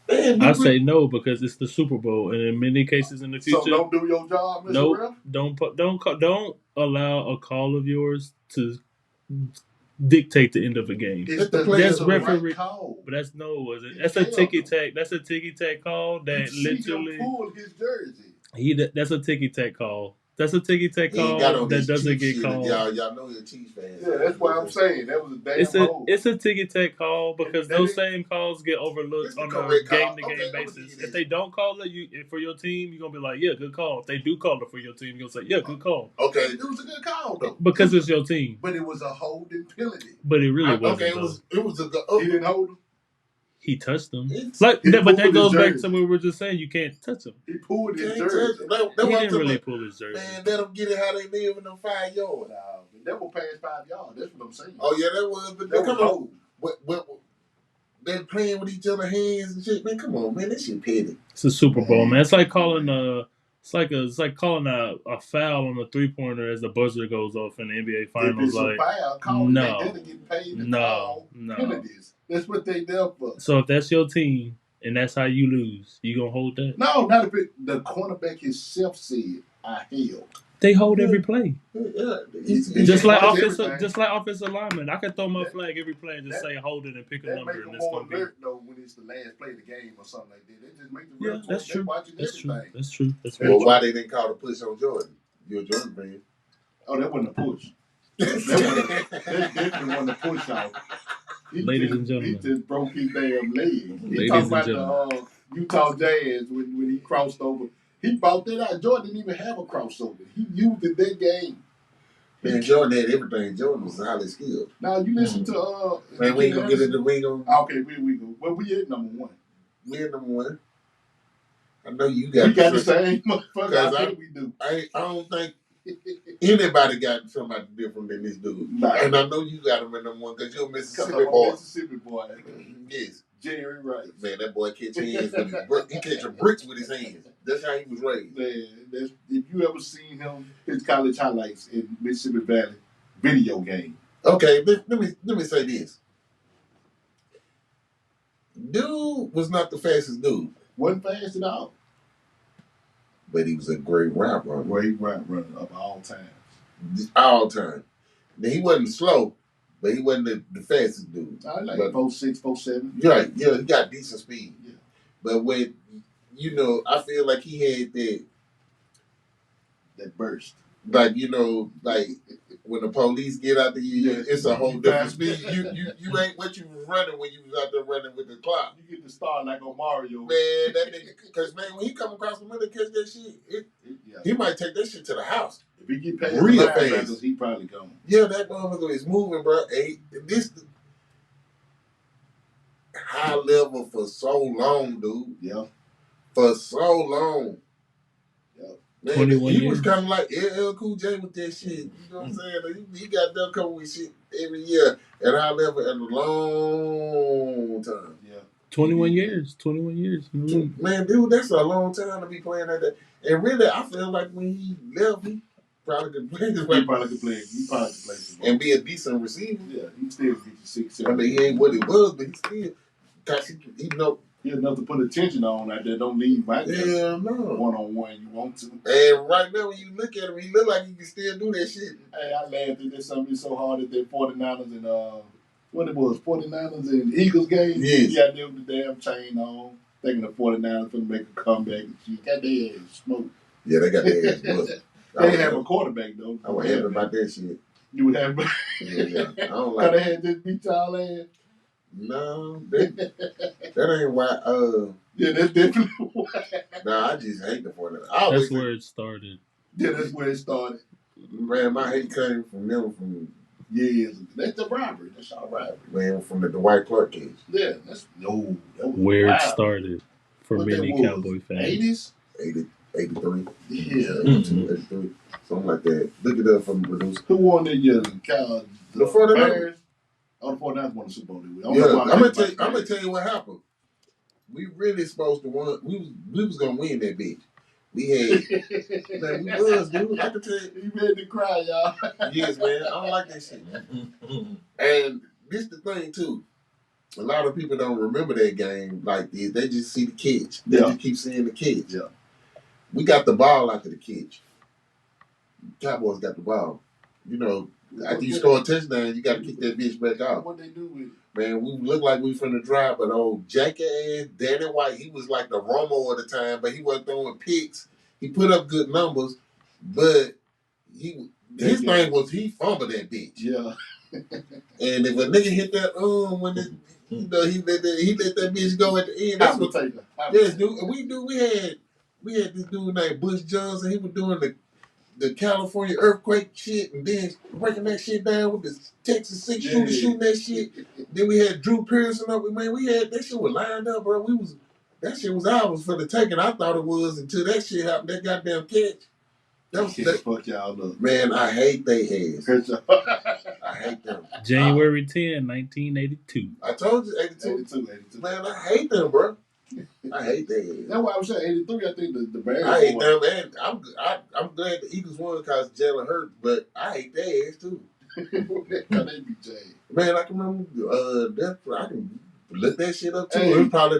Speaker 7: Man, I say no because it's the Super Bowl, and in many cases in the future,
Speaker 5: so don't do your job, Mr. Ref?
Speaker 7: Don't allow a call of yours to dictate the end of a game.
Speaker 5: That's referee right call.
Speaker 7: But that's That's a ticky tack. That's a ticky tack call that literally
Speaker 5: pulled his jersey.
Speaker 7: That's a ticky tack call. That's a ticky tack call that doesn't get called.
Speaker 6: Y'all know you're Chiefs fans.
Speaker 5: Yeah, that's why I'm saying that was a damn hold.
Speaker 7: It's a ticky tack call because those same calls get overlooked on a game to game basis. If they don't call it for your team, you're gonna be like, yeah, good call. If they do call it for your team, you're gonna say, yeah, good call.
Speaker 5: Okay, it was a good call though.
Speaker 7: Because it's your team.
Speaker 5: But it was a holding penalty.
Speaker 7: But it really wasn't.
Speaker 6: Okay, it was a good.
Speaker 5: He didn't hold him.
Speaker 7: He touched him. But that goes back to what we were just saying. You can't touch him.
Speaker 5: He pulled his jersey.
Speaker 7: He didn't really pull his jersey.
Speaker 6: Man, let them get it how they live in them 5 yards.
Speaker 5: That was past 5 yards. That's what I'm saying.
Speaker 6: Oh, yeah, that was. But come on. They're playing with each other's hands and shit. Man, come on, man. That shit petty.
Speaker 7: It's a Super Bowl, man. It's like calling It's like calling a foul on a 3-pointer as the buzzer goes off in the NBA Finals.
Speaker 5: If it's a foul, call it. They didn't get paid to call penalties. That's what they there for.
Speaker 7: So if that's your team and that's how you lose, you gonna hold that?
Speaker 5: No, not if the cornerback himself said, "I held."
Speaker 7: They hold every play.
Speaker 6: Yeah.
Speaker 7: Just like offensive linemen. I can throw my flag every play and just say hold it and pick a number.
Speaker 5: That make them more alert though when it's the last play of the game or something like that. They just make the
Speaker 7: ref that's true. That's true.
Speaker 6: Well, why they didn't call the push on Jordan? You're a Jordan fan.
Speaker 5: Oh, that wasn't a push. That definitely wasn't a push out.
Speaker 7: Ladies and gentlemen,
Speaker 5: he just broke his damn leg. He talking about the Utah Jazz when he crossed over. He brought that out. Jordan didn't even have a crossover. He used it that game.
Speaker 6: Man, Jordan had everything. Jordan was highly skilled.
Speaker 5: Now you listen to
Speaker 6: man, we ain't gonna get into the ring on.
Speaker 5: Okay, we go. Well, we at number one.
Speaker 6: We at number one. I know you got.
Speaker 5: We got the same motherfucker. I think we do.
Speaker 6: I don't think anybody got somebody different than this dude. Nah. And I know you got him in number one because you're a Mississippi boy.
Speaker 5: Mississippi boy.
Speaker 6: Yes.
Speaker 5: Jerry Rice.
Speaker 6: Man, that boy catch hands with his he catch bricks with his hands. That's how he was raised.
Speaker 5: Man, if you ever seen him, his college highlights in Mississippi Valley video game.
Speaker 6: Okay, let me say this. Dude was not the fastest dude.
Speaker 5: Wasn't fast at all.
Speaker 6: But he was a great route runner.
Speaker 5: Great route runner of all times.
Speaker 6: All time. Now, he wasn't slow, but he wasn't the fastest dude.
Speaker 5: I like 4'6", 4'7".
Speaker 6: Right, yeah, he got decent speed.
Speaker 5: Yeah.
Speaker 6: But when, I feel like he had
Speaker 5: that burst.
Speaker 6: Like, like when the police get out there, it's a whole different speed. You ain't what you was running when you was out there running with the clock.
Speaker 5: You get to start like on Mario.
Speaker 6: Man, that nigga, because man, when he come across the middle and catch that shit, he might take that shit to the house.
Speaker 5: If he get past
Speaker 6: real fast,
Speaker 5: he probably gone.
Speaker 6: Yeah, that motherfucker is moving, bro. Hey, this high level for so long, dude.
Speaker 5: Yeah.
Speaker 6: For so long. Man,
Speaker 7: 21
Speaker 6: he
Speaker 7: years.
Speaker 6: was kind of like LL Cool J with that shit. You know what I'm saying? He got done coming with shit every year at high level at a long time.
Speaker 5: Yeah.
Speaker 7: 21 years. 21 years. Mm-hmm.
Speaker 6: Man, dude, that's a long time to be playing like that. And really, I feel like when he left, he probably could play this way.
Speaker 5: He probably could play
Speaker 6: and be a decent receiver.
Speaker 5: Yeah, he still get you 6, 7.
Speaker 6: I mean, he ain't what he was, but he still,
Speaker 5: he enough to put attention on out there. Don't leave right there.
Speaker 6: Yeah, no.
Speaker 5: One-on-one, you want to.
Speaker 6: And right now, when you look at him, he look like he can still do that shit.
Speaker 5: Hey, I laughed at this something so hard at that 49ers and what it was, 49ers and Eagles game.
Speaker 6: Yes.
Speaker 5: He got them with the damn chain on, thinking the 49ers going to make a comeback. She got their ass smoked.
Speaker 6: Yeah, they got their ass smoked.
Speaker 5: They didn't have a quarterback, though.
Speaker 6: I was happy about that shit.
Speaker 5: You would have.
Speaker 6: Yeah. I don't like
Speaker 5: they had this beat y'all ass.
Speaker 6: No, that ain't why.
Speaker 5: Yeah, that's definitely why.
Speaker 6: Nah, I just hate the 49ers.
Speaker 7: That's where it started.
Speaker 5: Yeah, that's where it started.
Speaker 6: Man, my hate came from them from
Speaker 5: years. That's the rivalry. That's our rivalry.
Speaker 6: Man, from the Dwight Clark case.
Speaker 5: Yeah, that's
Speaker 7: where it started for many Cowboy fans.
Speaker 5: 80s?
Speaker 6: 83.
Speaker 5: Yeah.
Speaker 6: 83. Something like that. Look it up from the producer.
Speaker 5: Who won that year? The
Speaker 6: 49ers.
Speaker 5: Oh, the 49ers won the Super Bowl.
Speaker 6: Yeah, I'm gonna tell you what happened. We really supposed to win. We was gonna win that bitch. We had, man, we was, dude. I can tell you.
Speaker 5: You ready to cry, y'all?
Speaker 6: Yes, man. I don't like that shit. And this the thing too. A lot of people don't remember that game like this. They just see the catch. They just keep seeing the catch.
Speaker 5: Yeah.
Speaker 6: We got the ball after the catch. Cowboys got the ball. After you score a touchdown, you got to kick that bitch back out.
Speaker 5: What they do with it?
Speaker 6: Man, we looked like we finna drive, but old Jackie-ass Danny White, he was like the Romo at the time, but he wasn't throwing picks. He put up good numbers, but his thing was he fumbled that bitch.
Speaker 5: Yeah.
Speaker 6: And if a nigga hit that when he let that bitch go at the end. That's what. Yes, dude. We had this dude named Bush Johnson. He was doing the California earthquake shit and then breaking that shit down with the Texas 6 shooter shooting that shit. Then we had Drew Pearson up. Man, we had that shit was lined up, bro. That shit was ours for the taking. I thought it was until that shit happened. That goddamn catch. That
Speaker 5: fuck y'all up.
Speaker 6: Man, I hate they ass. I hate them.
Speaker 7: January 10, 1982.
Speaker 6: I told you 82.
Speaker 5: 82.
Speaker 6: Man, I hate them, bro. I hate that.
Speaker 5: That's why I was saying 83. I think the Bears.
Speaker 6: I hate them, and I'm glad the Eagles won because Jalen hurt, but I hate their ass too.
Speaker 5: They be jagged.
Speaker 6: Man, I can remember that. I can look that shit up too. It was probably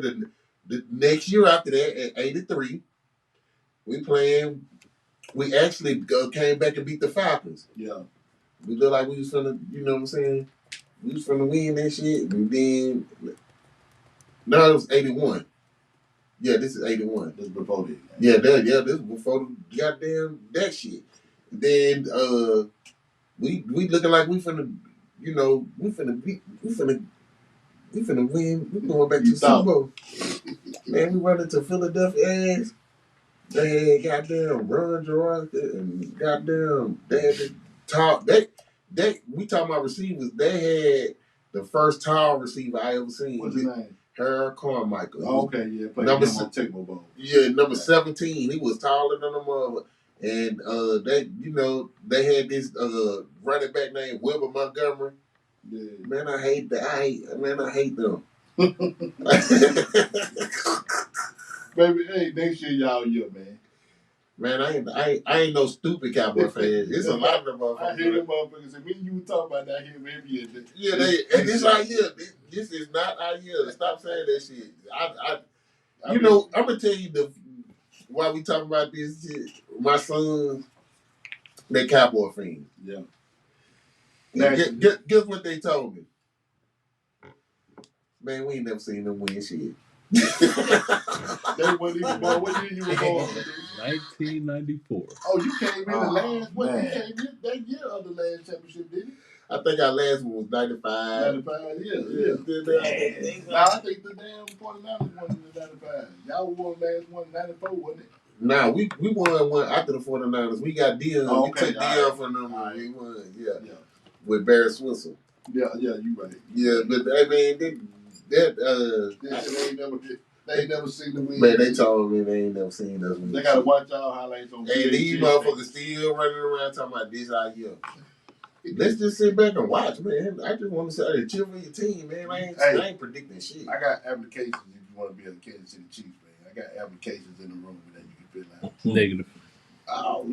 Speaker 6: the next year after that at 83. We actually came back and beat the Falcons.
Speaker 5: Yeah.
Speaker 6: We looked like we was finna, you know what I'm saying? We was finna win that shit. And then, no, it was 81. Yeah, this is 81.
Speaker 5: This is before this.
Speaker 6: Yeah, this is before the goddamn that shit. Then we looking like we finna, you know, we finna win. We going back to the Super Bowl. Man, we running to Philadelphia ass. They had goddamn Ron Gerard and goddamn they had the tall. We talking about receivers. They had the first tall receiver I ever seen.
Speaker 5: What's his name?
Speaker 6: Harold Carmichael.
Speaker 5: Oh, okay, yeah.
Speaker 6: Number
Speaker 5: Bowl.
Speaker 6: Yeah, number 17. He was taller than them all. And they had this running back named Wilbur Montgomery. Yeah. Man, I hate them.
Speaker 5: Baby, hey, next year y'all man.
Speaker 6: Man, I ain't no stupid Cowboy fan. It's a lot of them motherfuckers.
Speaker 5: I hear them motherfuckers. And me and you were talking about that here, maybe.
Speaker 6: Yeah, and this right here, this is not our year. Stop saying that shit. I'm gonna tell you why we talking about this shit. My son, they Cowboy fans. Yeah. Guess what they told me? Man, we ain't never seen them win shit.
Speaker 5: They wasn't even born. What year you were born?
Speaker 7: 1994.
Speaker 5: Oh, you came in the last. What you came in that year of the last championship, didn't you?
Speaker 6: I think our last one was 95.
Speaker 5: 95, yeah. Now I think the damn 49ers won in the 95. Y'all won the last one in 94, wasn't it?
Speaker 6: Nah, we won one after the 49ers. We got Dion.
Speaker 5: Oh,
Speaker 6: okay. We took Dion from them. Right. We won, yeah. With Barry Switzer.
Speaker 5: Yeah, you right.
Speaker 6: Yeah, but I mean,
Speaker 5: they ain't never seen the win.
Speaker 6: Man, they told me they ain't never seen us win.
Speaker 5: They gotta watch y'all highlights on.
Speaker 6: And these motherfuckers still running around talking about this out here. Let's just sit back and watch, man. I just want to say, cheer for your team, man. I ain't predicting shit.
Speaker 5: I got applications if you want to be a Kansas City Chiefs fan. I got applications in the room that you can fill out.
Speaker 7: Negative.
Speaker 5: Oh,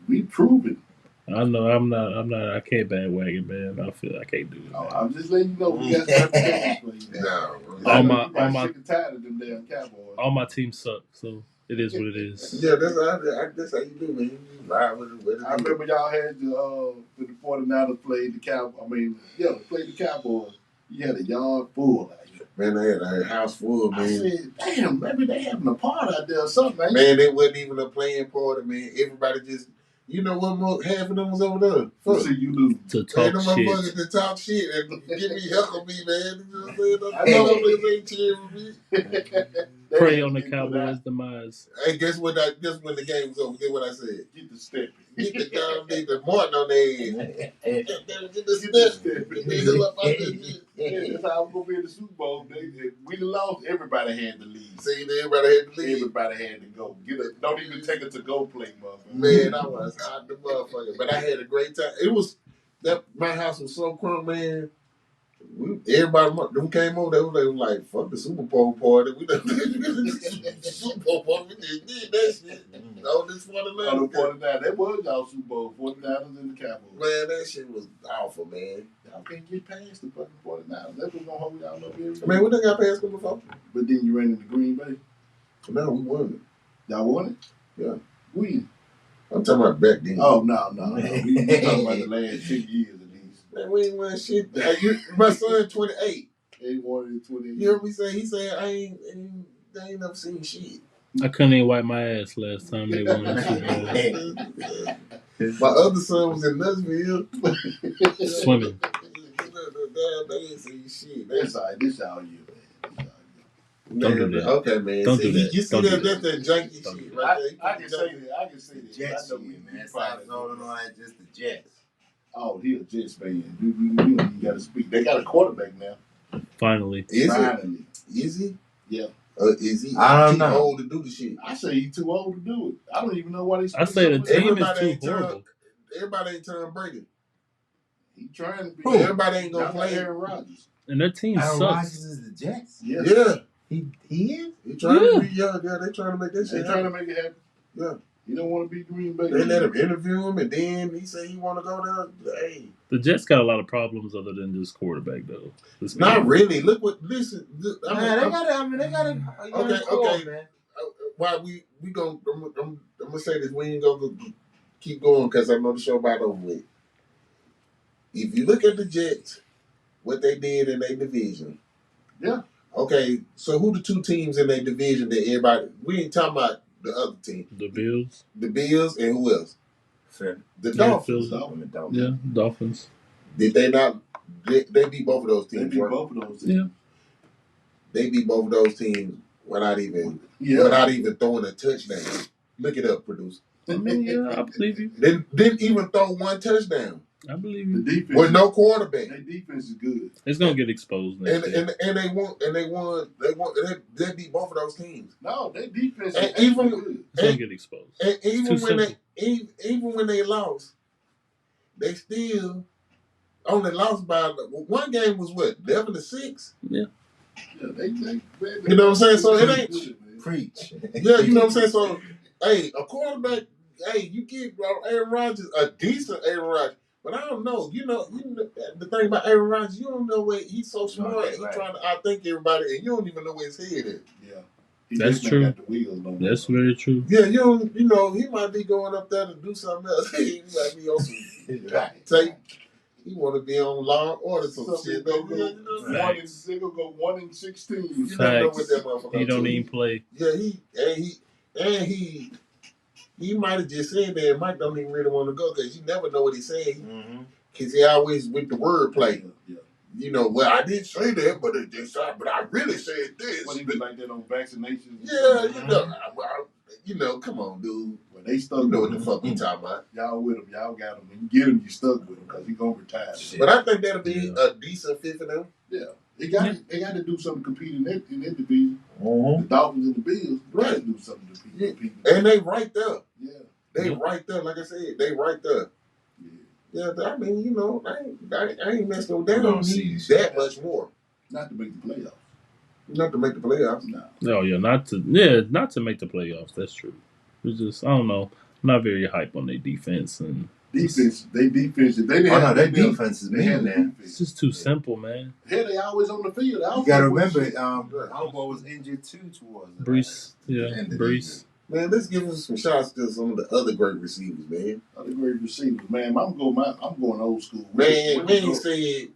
Speaker 5: we proven.
Speaker 7: I know I'm not. I can't bandwagon, man. I feel I can't do it.
Speaker 5: Oh, I'm just letting you know we got applications for you.
Speaker 6: No,
Speaker 7: all my
Speaker 5: sick and tired of them damn Cowboys.
Speaker 7: All my teams suck, so it is what it is.
Speaker 6: Yeah, that's how you do, man. You ride with it.
Speaker 5: I remember y'all had the 49ers played the Cowboys. Played the Cowboys. You had a yard full out here.
Speaker 6: Man, they had a house full, man.
Speaker 5: I said, damn, maybe they having a party out there or something.
Speaker 6: Man, they wasn't even a playing party, man. Everybody just, you know what, half of them was over there.
Speaker 5: Fuck. See, you lose.
Speaker 7: To talk
Speaker 6: shit. To talk shit and give me, heckle me, man. You know what I'm saying? I know them ain't cheering me.
Speaker 7: Pray on the Cowboys' demise.
Speaker 6: Hey, guess when the game was over? Guess what I said?
Speaker 5: Get the stepping.
Speaker 6: Get the Martin on their head. Get the stepping.
Speaker 5: That's how I'm gonna be in the Super Bowl. We lost. Everybody had to leave.
Speaker 6: See, everybody had to leave.
Speaker 5: Everybody had to go. Don't even take a to-go plate, motherfucker.
Speaker 6: Man, I was hot the motherfucker, but I had a great time. It was my house was so crunk, man. Everybody them came over. They was like, "Fuck the Super Bowl party." We done Super Bowl party. We did that shit. Oh, this 49ers.
Speaker 5: 49. That was y'all Super Bowl. 49ers and the Cowboys.
Speaker 6: Man, that shit was awful, man.
Speaker 5: Y'all can't get past the fucking 49ers. That's what's gonna hold y'all up every day.
Speaker 6: Man, we done got past them before.
Speaker 5: But then you ran into Green Bay.
Speaker 6: No, we won
Speaker 5: it. Y'all won it?
Speaker 6: Yeah.
Speaker 5: When?
Speaker 6: I'm talking about back then.
Speaker 5: Oh no. We talking about the last 10 years.
Speaker 6: Man, we ain't won shit. My son 28.
Speaker 5: He wanted 28.
Speaker 6: You heard me say? He said, they ain't never seen shit.
Speaker 7: I couldn't even wipe my ass last time they won the Super
Speaker 6: Bowl. My other son was in Nutsville.
Speaker 7: Swimming.
Speaker 6: They ain't seen shit.
Speaker 5: That's all right. This all you, man.
Speaker 7: Don't do that.
Speaker 6: Okay, man.
Speaker 7: Don't do that.
Speaker 6: You see that's that janky shit right there.
Speaker 5: I can say that. I can say that.
Speaker 8: Jets, man. It's all just the Jets.
Speaker 5: Oh, he a Jets fan. You don't even got to speak. They got a quarterback now.
Speaker 7: Finally.
Speaker 6: Is he?
Speaker 5: Yeah.
Speaker 6: Is he?
Speaker 8: I don't know.
Speaker 6: Too old to do the shit.
Speaker 5: I say he's too old to do it. I don't even know why they.
Speaker 7: I say the team is too horrible.
Speaker 6: Everybody ain't Tom Brady.
Speaker 5: He trying to be.
Speaker 6: Everybody ain't gonna play
Speaker 5: Aaron Rodgers.
Speaker 7: And their team
Speaker 8: Aaron
Speaker 7: sucks.
Speaker 8: Rodgers is the Jets.
Speaker 5: Yeah.
Speaker 8: He is?
Speaker 6: He trying to be young. Yeah, they trying to make that
Speaker 5: They
Speaker 6: shit
Speaker 5: trying
Speaker 6: happen.
Speaker 5: to make it happen.
Speaker 6: Yeah.
Speaker 5: He don't want to be Green Bay.
Speaker 6: They let him interview him, and then he said he want to go down. Hey,
Speaker 7: The Jets got a lot of problems other than just quarterback, though.
Speaker 6: not really. Look what. Listen.
Speaker 8: They got a young core, man.
Speaker 6: Why we gonna? I'm gonna say this. We ain't gonna keep going because I know the show about over with. If you look at the Jets, what they did in their division.
Speaker 5: Yeah.
Speaker 6: Okay, so who the two teams in their division that everybody? We ain't talking about the other team.
Speaker 7: The Bills.
Speaker 6: The Bills and who else?
Speaker 8: Fair.
Speaker 6: The
Speaker 7: Yeah,
Speaker 6: Dolphins.
Speaker 7: Yeah, Dolphins.
Speaker 6: Did they not? They beat both of those teams.
Speaker 5: They beat
Speaker 6: right?
Speaker 5: both of those teams.
Speaker 7: Yeah.
Speaker 6: They beat both of those teams without even throwing a touchdown. Look it up, producer.
Speaker 7: I mean, yeah, I believe you.
Speaker 6: They didn't even throw one touchdown.
Speaker 7: I believe
Speaker 5: The
Speaker 7: you.
Speaker 5: defense
Speaker 6: With no quarterback.
Speaker 5: Their defense is good.
Speaker 7: It's gonna get exposed next year.
Speaker 6: And they won. They beat both of those teams.
Speaker 5: No, their defense
Speaker 6: And
Speaker 5: is
Speaker 6: even-
Speaker 5: good.
Speaker 7: It's gonna get exposed.
Speaker 6: And
Speaker 7: It's too
Speaker 6: even when they lost, they still only lost by one game was what 11-6.
Speaker 5: Yeah, they
Speaker 6: You know what I'm saying? So it ain't
Speaker 5: good, man.
Speaker 8: Preach.
Speaker 6: Yeah, you know what I'm saying? So, hey, a quarterback, hey, you get Aaron Rodgers, a decent Aaron Rodgers. But I don't know. You know the thing about Aaron Rodgers, you don't know where he's so smart. He's trying to outthink everybody, and you don't even know where his head is.
Speaker 5: Yeah. He
Speaker 7: That's
Speaker 5: just ain't
Speaker 7: true.
Speaker 5: got the wheels no more.
Speaker 7: That's very true.
Speaker 6: Yeah, you know, he might be going up there to do something else. He might be on some tape. He want to be on Law and Order some shit.
Speaker 5: They're gonna go 1-16.
Speaker 6: You never know what that motherfucker
Speaker 7: He don't
Speaker 6: do.
Speaker 7: even play.
Speaker 6: Yeah, he might have just said that. Mike don't even really want to go because you never know what he's saying. Because he always with the wordplay.
Speaker 5: Yeah.
Speaker 6: You know, well, I didn't say that, but I really said this.
Speaker 5: What he be like that on vaccinations?
Speaker 6: Yeah, you know, come on, dude.
Speaker 5: Well, they stuck.
Speaker 6: You know what
Speaker 5: with
Speaker 6: the
Speaker 5: him.
Speaker 6: fuck we talking about.
Speaker 5: Y'all with him. Y'all got him. When you get him, you stuck with him because he gonna retire.
Speaker 6: But I think that'll be a decent fit for them.
Speaker 5: Yeah. They got to do something to compete in that division. The Dolphins and the Bills got to do something to compete.
Speaker 6: And they right there.
Speaker 5: Yeah.
Speaker 6: They right there. Like I said, they right there. Yeah, I mean, you know, I ain't messing with them. They don't need that much more.
Speaker 5: Not to make the playoffs.
Speaker 6: Not to make the playoffs.
Speaker 5: No.
Speaker 7: Oh yeah, not to make the playoffs. That's true. It's just I don't know. I'm not very hype on their defense and
Speaker 5: defense. They defense. If they didn't have
Speaker 8: their defense is mean, man.
Speaker 7: It's just too simple, man.
Speaker 5: Yeah, they always on the field.
Speaker 8: You gotta remember, Alba was injured too towards
Speaker 7: Brees. Yeah, Brees.
Speaker 6: Man, let's give us some shots to some of the other great receivers, man.
Speaker 5: Other great receivers, man. I'm going old school.
Speaker 6: Man, he said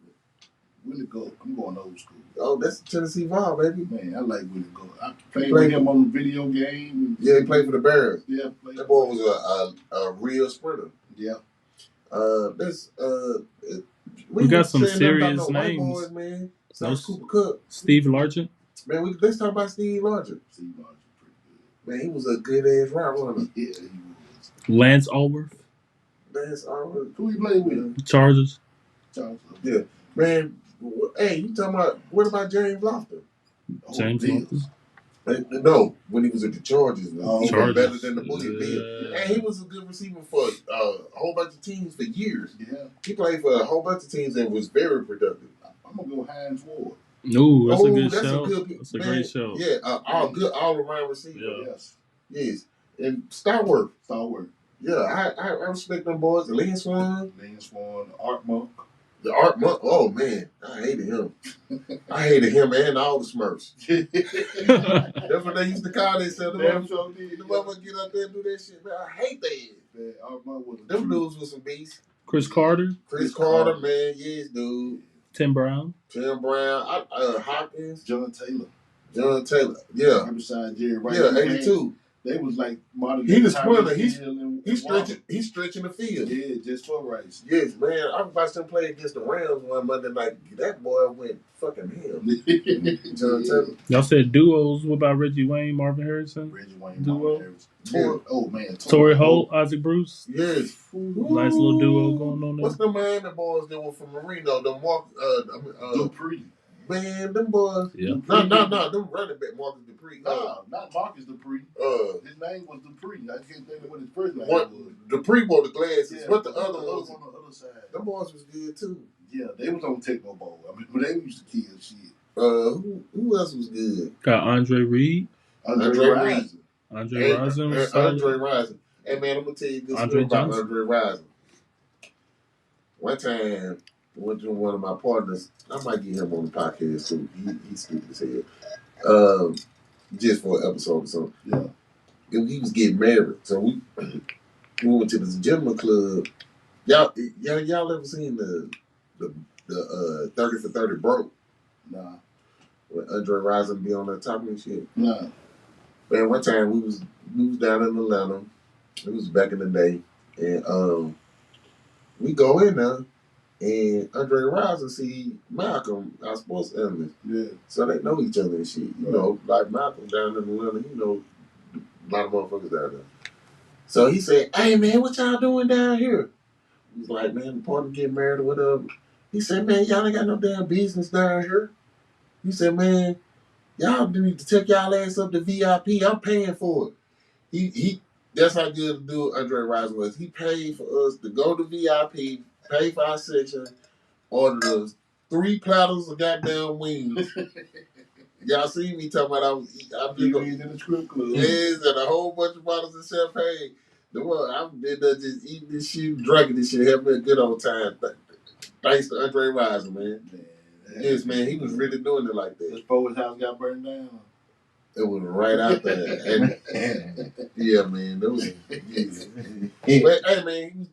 Speaker 5: Willie Goat. I'm going old school.
Speaker 6: Oh, that's the Tennessee Vol, baby.
Speaker 5: Man, I like Willie Goat. I played with him on the video game.
Speaker 6: Yeah, he played for the Bears.
Speaker 5: Yeah,
Speaker 6: that boy was a real sprinter.
Speaker 5: Yeah.
Speaker 7: We got some serious names.
Speaker 6: Boys, man. Cooper Kupp.
Speaker 7: Steve Largent.
Speaker 6: Man, let's talk about Steve Largent.
Speaker 5: Steve Largent, pretty good.
Speaker 6: Man, he was a good ass route runner.
Speaker 5: Yeah, he was.
Speaker 7: Lance Allworth.
Speaker 5: Who he played with?
Speaker 7: Chargers.
Speaker 6: Yeah, man. Hey, you talking about what about James Lofton?
Speaker 7: James Lofton.
Speaker 6: No, when he was at the Chargers, he was better than the Bully Bill. And he was a good receiver for a whole bunch of teams for years.
Speaker 5: Yeah,
Speaker 6: he played for a whole bunch of teams and was very productive.
Speaker 5: I'm gonna go Hines Ward.
Speaker 7: No, that's a good show. That's a great show.
Speaker 6: Yeah, all around receiver.
Speaker 7: Yeah.
Speaker 6: Yes, and Starworth. Yeah, I respect them boys. Lynn Swan,
Speaker 5: Art Monk.
Speaker 6: The Art Monk. Oh man, I hated him. I hated him and all the Smurfs. That's what they used to call themselves. The motherfuckers get out there and do that shit. Man, I hate that.
Speaker 5: Art Monk was
Speaker 6: them dudes was some beasts.
Speaker 7: Chris Carter.
Speaker 6: Chris Carter, man, yes, dude.
Speaker 7: Tim Brown.
Speaker 6: Hopkins.
Speaker 5: John Taylor.
Speaker 6: Yeah.
Speaker 5: Beside Jerry Rice.
Speaker 6: Yeah, 82.
Speaker 5: They was like modern.
Speaker 6: He the sprinter. He's stretching the field.
Speaker 5: Yeah, just for Rice.
Speaker 6: Yes, man. I watched him play against the Rams one Monday night. That boy went fucking him. John Taylor.
Speaker 7: Y'all said duos. What about Reggie Wayne, Marvin Harrison?
Speaker 5: Reggie Wayne,
Speaker 7: duo.
Speaker 5: Marvin Harrison. Oh man,
Speaker 7: Torrey Holt, Isaac Bruce.
Speaker 6: Yes.
Speaker 7: Nice little duo going on there.
Speaker 6: What's the Miami boys that were from Marino?
Speaker 5: Dupree.
Speaker 6: Man, them boys.
Speaker 7: Yeah.
Speaker 6: No. Them running back Marcus Dupree.
Speaker 5: No, not Marcus Dupree. His name was Dupree. I can't think of what his first name was.
Speaker 6: Dupree wore the glasses.
Speaker 5: Yeah,
Speaker 6: what the other ones?
Speaker 5: On the other side.
Speaker 6: Them boys was good too.
Speaker 5: Yeah, they was on Tecmo Bowl. I mean, they used to kill shit.
Speaker 6: Who else was good?
Speaker 7: Got Andre Reed.
Speaker 6: Andre Reed.
Speaker 7: Andre Rison was solid.
Speaker 6: Andre Rison. Hey man, I'm gonna tell you this
Speaker 7: Andre
Speaker 6: story about
Speaker 7: Johnson.
Speaker 6: Andre Rison. One time, I went to one of my partners. I might get him on the podcast too. He's stupid as hell. Just for an episode or something. Yeah. He was getting married, so we went to this gentleman club. Y'all ever seen the 30 for 30 broke? Nah. When Andre Rison be on that top and shit. Nah. Man, one time we was down in Atlanta. It was back in the day, and we go in there, and Andre Rison see Malcolm, our sports analyst. Yeah. So they know each other and shit. You know, like Malcolm down in Atlanta, you know, a lot of motherfuckers down there. So he said, "Hey man, what y'all doing down here?" He's like, "Man, the partner getting married or whatever." He said, "Man, y'all ain't got no damn business down here." He said, "Man, y'all need to take y'all ass up to VIP. I'm paying for it." He that's how good to do Andre Rison was. He paid for us to go to VIP, pay for our section, ordered us 3 platters of goddamn wings. Y'all see me talking about I did in the script club. Yes, and a whole bunch of bottles of champagne. The one I did just eating this shit, drinking this shit, having a good old time. Thanks to Andre Rison, man. Yes, man, he was really doing it like that.
Speaker 5: Before his house got burned down.
Speaker 6: It was right out there. And yeah, man, that was. But hey, man,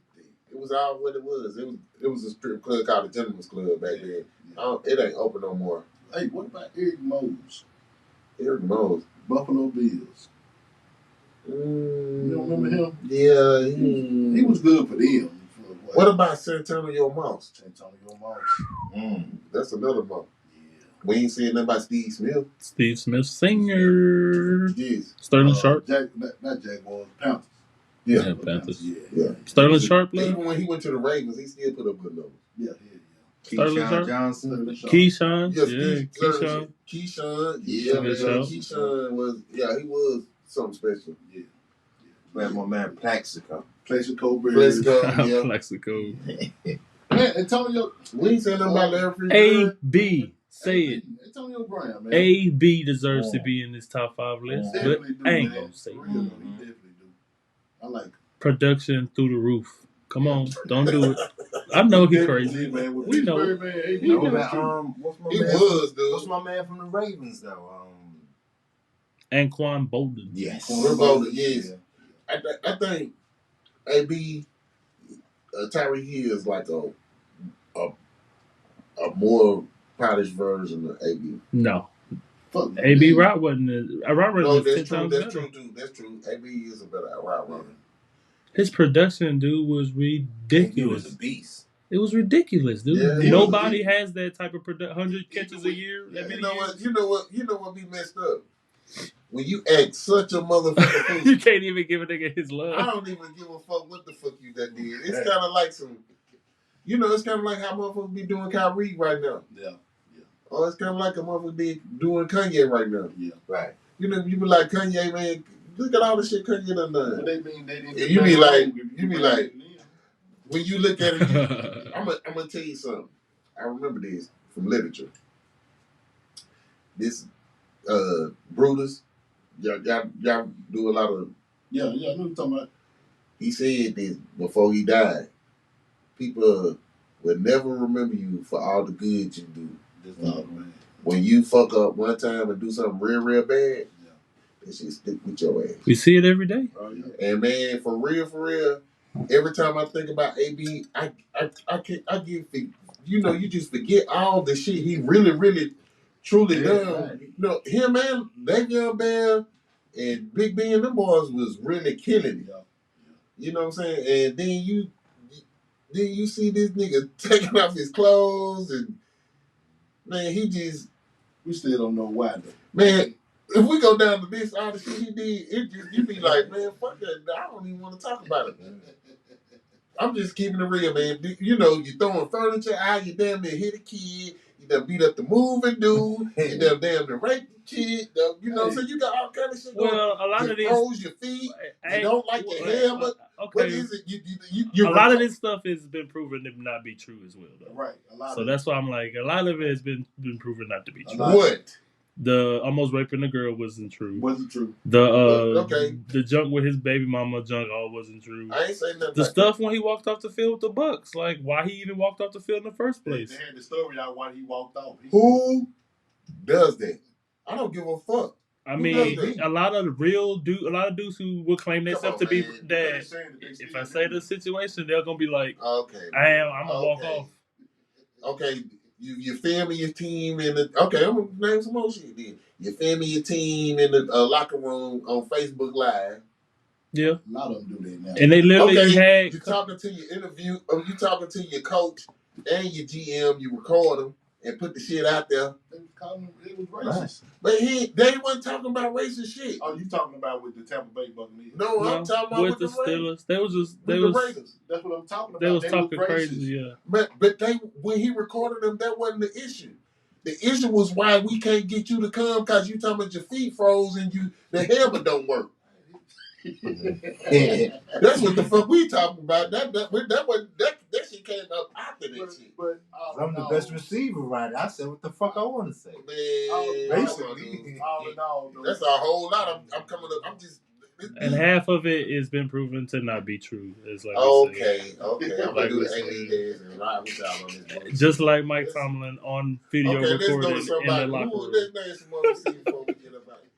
Speaker 6: it was all what it was. It was a strip club called the Gentleman's Club back then. It ain't open no more.
Speaker 5: Hey, what about Eric Mose?
Speaker 6: Eric Mose,
Speaker 5: Buffalo Bills. You don't remember him?
Speaker 6: Yeah,
Speaker 5: he was good for them.
Speaker 6: What about Santonio Mouse?
Speaker 5: Santonio Mouse.
Speaker 6: That's another Mouse. We ain't seen nothing about Steve Smith.
Speaker 7: Steve Smith, singer.
Speaker 6: Yes.
Speaker 7: Sterling Sharp.
Speaker 5: Not Jaguars, Panthers.
Speaker 6: Yeah,
Speaker 7: Panthers.
Speaker 6: Yeah.
Speaker 7: Sterling Sharp.
Speaker 6: Even when he went to the Ravens, he still put up good numbers.
Speaker 5: Yeah.
Speaker 7: Keyshawn
Speaker 5: Johnson.
Speaker 7: Keyshawn.
Speaker 6: Keyshawn. Keyshawn was, he was something special. Yeah.
Speaker 8: Man, my man, Plaxico.
Speaker 6: Plaxico.
Speaker 5: Man, Antonio.
Speaker 6: We ain't saying nothing about Larry Freed.
Speaker 7: A.B. Say it.
Speaker 5: Antonio Brown, man.
Speaker 7: A.B. deserves to be in this top 5 list, but I ain't gonna say it.
Speaker 5: He definitely do. I like it.
Speaker 7: Production through the roof. Come on, don't do it. I know he crazy.
Speaker 5: Man.
Speaker 7: We know.
Speaker 8: What's my man from the Ravens though?
Speaker 7: Anquan Bolden.
Speaker 6: Yes. Bolden, yes. Yeah. I think AB Tyree Hill is like a more polished version of AB.
Speaker 7: No. AB Rock wasn't.
Speaker 6: No, that's true. That's true. AB is a better route runner.
Speaker 7: His production, dude, was ridiculous.
Speaker 8: He was a beast.
Speaker 7: It was ridiculous, dude.
Speaker 6: Yeah,
Speaker 7: nobody has that type of 100 catches a year.
Speaker 6: Yeah, you know what be messed up? When you act such a motherfucker fool.
Speaker 7: You can't even give a nigga his love.
Speaker 6: I don't even give a fuck what the fuck you done did. It's kind of like it's kind of like how motherfuckers be doing Kyrie right now. Yeah. Oh, it's kind of like a motherfucker be doing Kanye right now.
Speaker 5: Yeah. Right.
Speaker 6: You know, you be like, Kanye, man, look at all the shit Kanye done done.
Speaker 5: But they didn't.
Speaker 6: You be like, when you look at it, I'm gonna tell you something. I remember this from literature. This Brutus, y'all do a lot of.
Speaker 5: Yeah, I know what you're talking about.
Speaker 6: He said this before he died. People will never remember you for all the good you do.
Speaker 5: Man.
Speaker 6: When you fuck up one time and do something real bad, that shit stick with your ass.
Speaker 7: We see it every day.
Speaker 5: Oh, yeah.
Speaker 6: And man, for real, every time I think about AB, I get, you just forget all the shit he really, truly done. Right. You know, him and that young man and Big B and them boys was really killing it. Yeah. You know what I'm saying? And then you see this nigga taking off his clothes and man,
Speaker 5: we still don't know why though.
Speaker 6: Man, if we go down to this, all the shit he did, you be like, man, fuck that. I don't even want to talk about it. I'm just keeping it real, man. You know, you throwing furniture out, you damn near hit a kid, you done beat up the moving dude, you done damn near raped the kid, you know what I'm saying? You got all kind of shit going.
Speaker 7: Well, a lot
Speaker 6: you
Speaker 7: of these
Speaker 6: froze your feet, you don't like your helmet.
Speaker 7: okay.
Speaker 6: What is it? You
Speaker 7: a lot of this stuff has been proven to not be true as well, though.
Speaker 5: Right.
Speaker 7: So that's why I'm like, a lot of it has been proven not to be true.
Speaker 6: What?
Speaker 7: The almost raping the girl wasn't true.
Speaker 5: Wasn't true.
Speaker 7: The junk with his baby mama junk all wasn't true.
Speaker 6: I ain't saying nothing.
Speaker 7: The stuff when he walked off the field with the Bucks, like why he even walked off the field in the first place.
Speaker 5: They had the story out why he walked off.
Speaker 6: Who does that? I don't give a fuck.
Speaker 7: I mean, a lot of dudes who would claim themselves to be dad. If I say the situation, they're gonna be like,
Speaker 6: okay,
Speaker 7: I'm gonna walk off.
Speaker 6: Okay, your family, your team, and okay, I'm gonna name some more shit then. Your family, your team in the locker room on Facebook Live.
Speaker 7: Yeah,
Speaker 5: a lot of them do that now.
Speaker 7: And they literally had.
Speaker 6: You're talking to your interview, or you talking to your coach and your GM. You record them and put the shit out there.
Speaker 5: It was racist.
Speaker 6: But they weren't talking about racist shit.
Speaker 5: Oh, you talking about with the Tampa Bay Buccaneers?
Speaker 6: No, I'm talking about with the
Speaker 7: Steelers. They was
Speaker 5: Raiders. That's what I'm talking about.
Speaker 7: They was talking crazy, yeah.
Speaker 6: But when he recorded them, that wasn't the issue. The issue was why we can't get you to come because you talking about your feet froze and the helmet don't work. That's what the fuck we talking about. That shit came up after that shit.
Speaker 8: But I'm the best receiver, right? I said what the fuck I want to say.
Speaker 6: Man,
Speaker 5: basically, all in all,
Speaker 6: that's a whole lot. I'm coming up. I'm just.
Speaker 7: And half of it has been proven to not be true. It's like
Speaker 6: okay. I'm gonna do the A-League and ride with y'all on this.
Speaker 7: Just like Mike Tomlin on video recorded in the locker room.
Speaker 6: Let's name some other receivers before we get about it.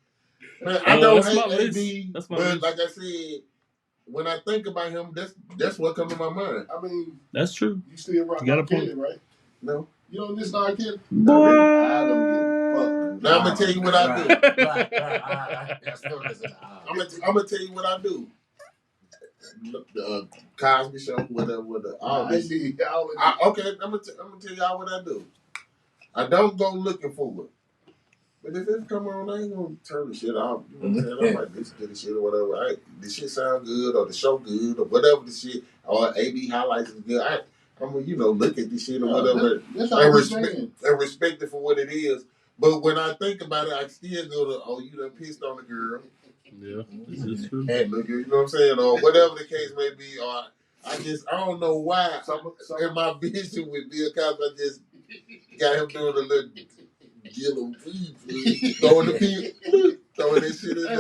Speaker 6: Man, I don't hate AB, but like I said, when I think about him, that's what comes to my mind.
Speaker 5: I mean,
Speaker 7: that's true.
Speaker 5: You still rock R. Kelly, right?
Speaker 6: No.
Speaker 5: You don't listen to R. Kelly?
Speaker 7: Boy.
Speaker 5: I don't give a fuck.
Speaker 6: Now I'm gonna tell you what I do. I'm gonna tell you what I do. The Cosby Show, whatever. All this. Okay, I'm gonna tell y'all what I do. I don't go looking for it. But if it come on, I ain't gonna turn the shit off. You know what I'm saying? I might listen to the shit or whatever. The shit sound good or the show good or whatever the shit or AB highlights is good. I'm gonna, look at the shit or whatever and respect it for what it is. But when I think about it, I still go to, you done pissed on the girl.
Speaker 7: Yeah, this is true.
Speaker 6: And look, you know what I'm saying? Or whatever the case may be. Or I don't know why. In my vision with Bill Cosby, I just got him doing a little Gillum throwing the people, throwing that shit in there.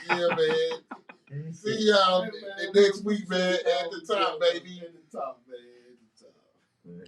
Speaker 6: Yeah, man. See y'all next week, man. At the top, baby.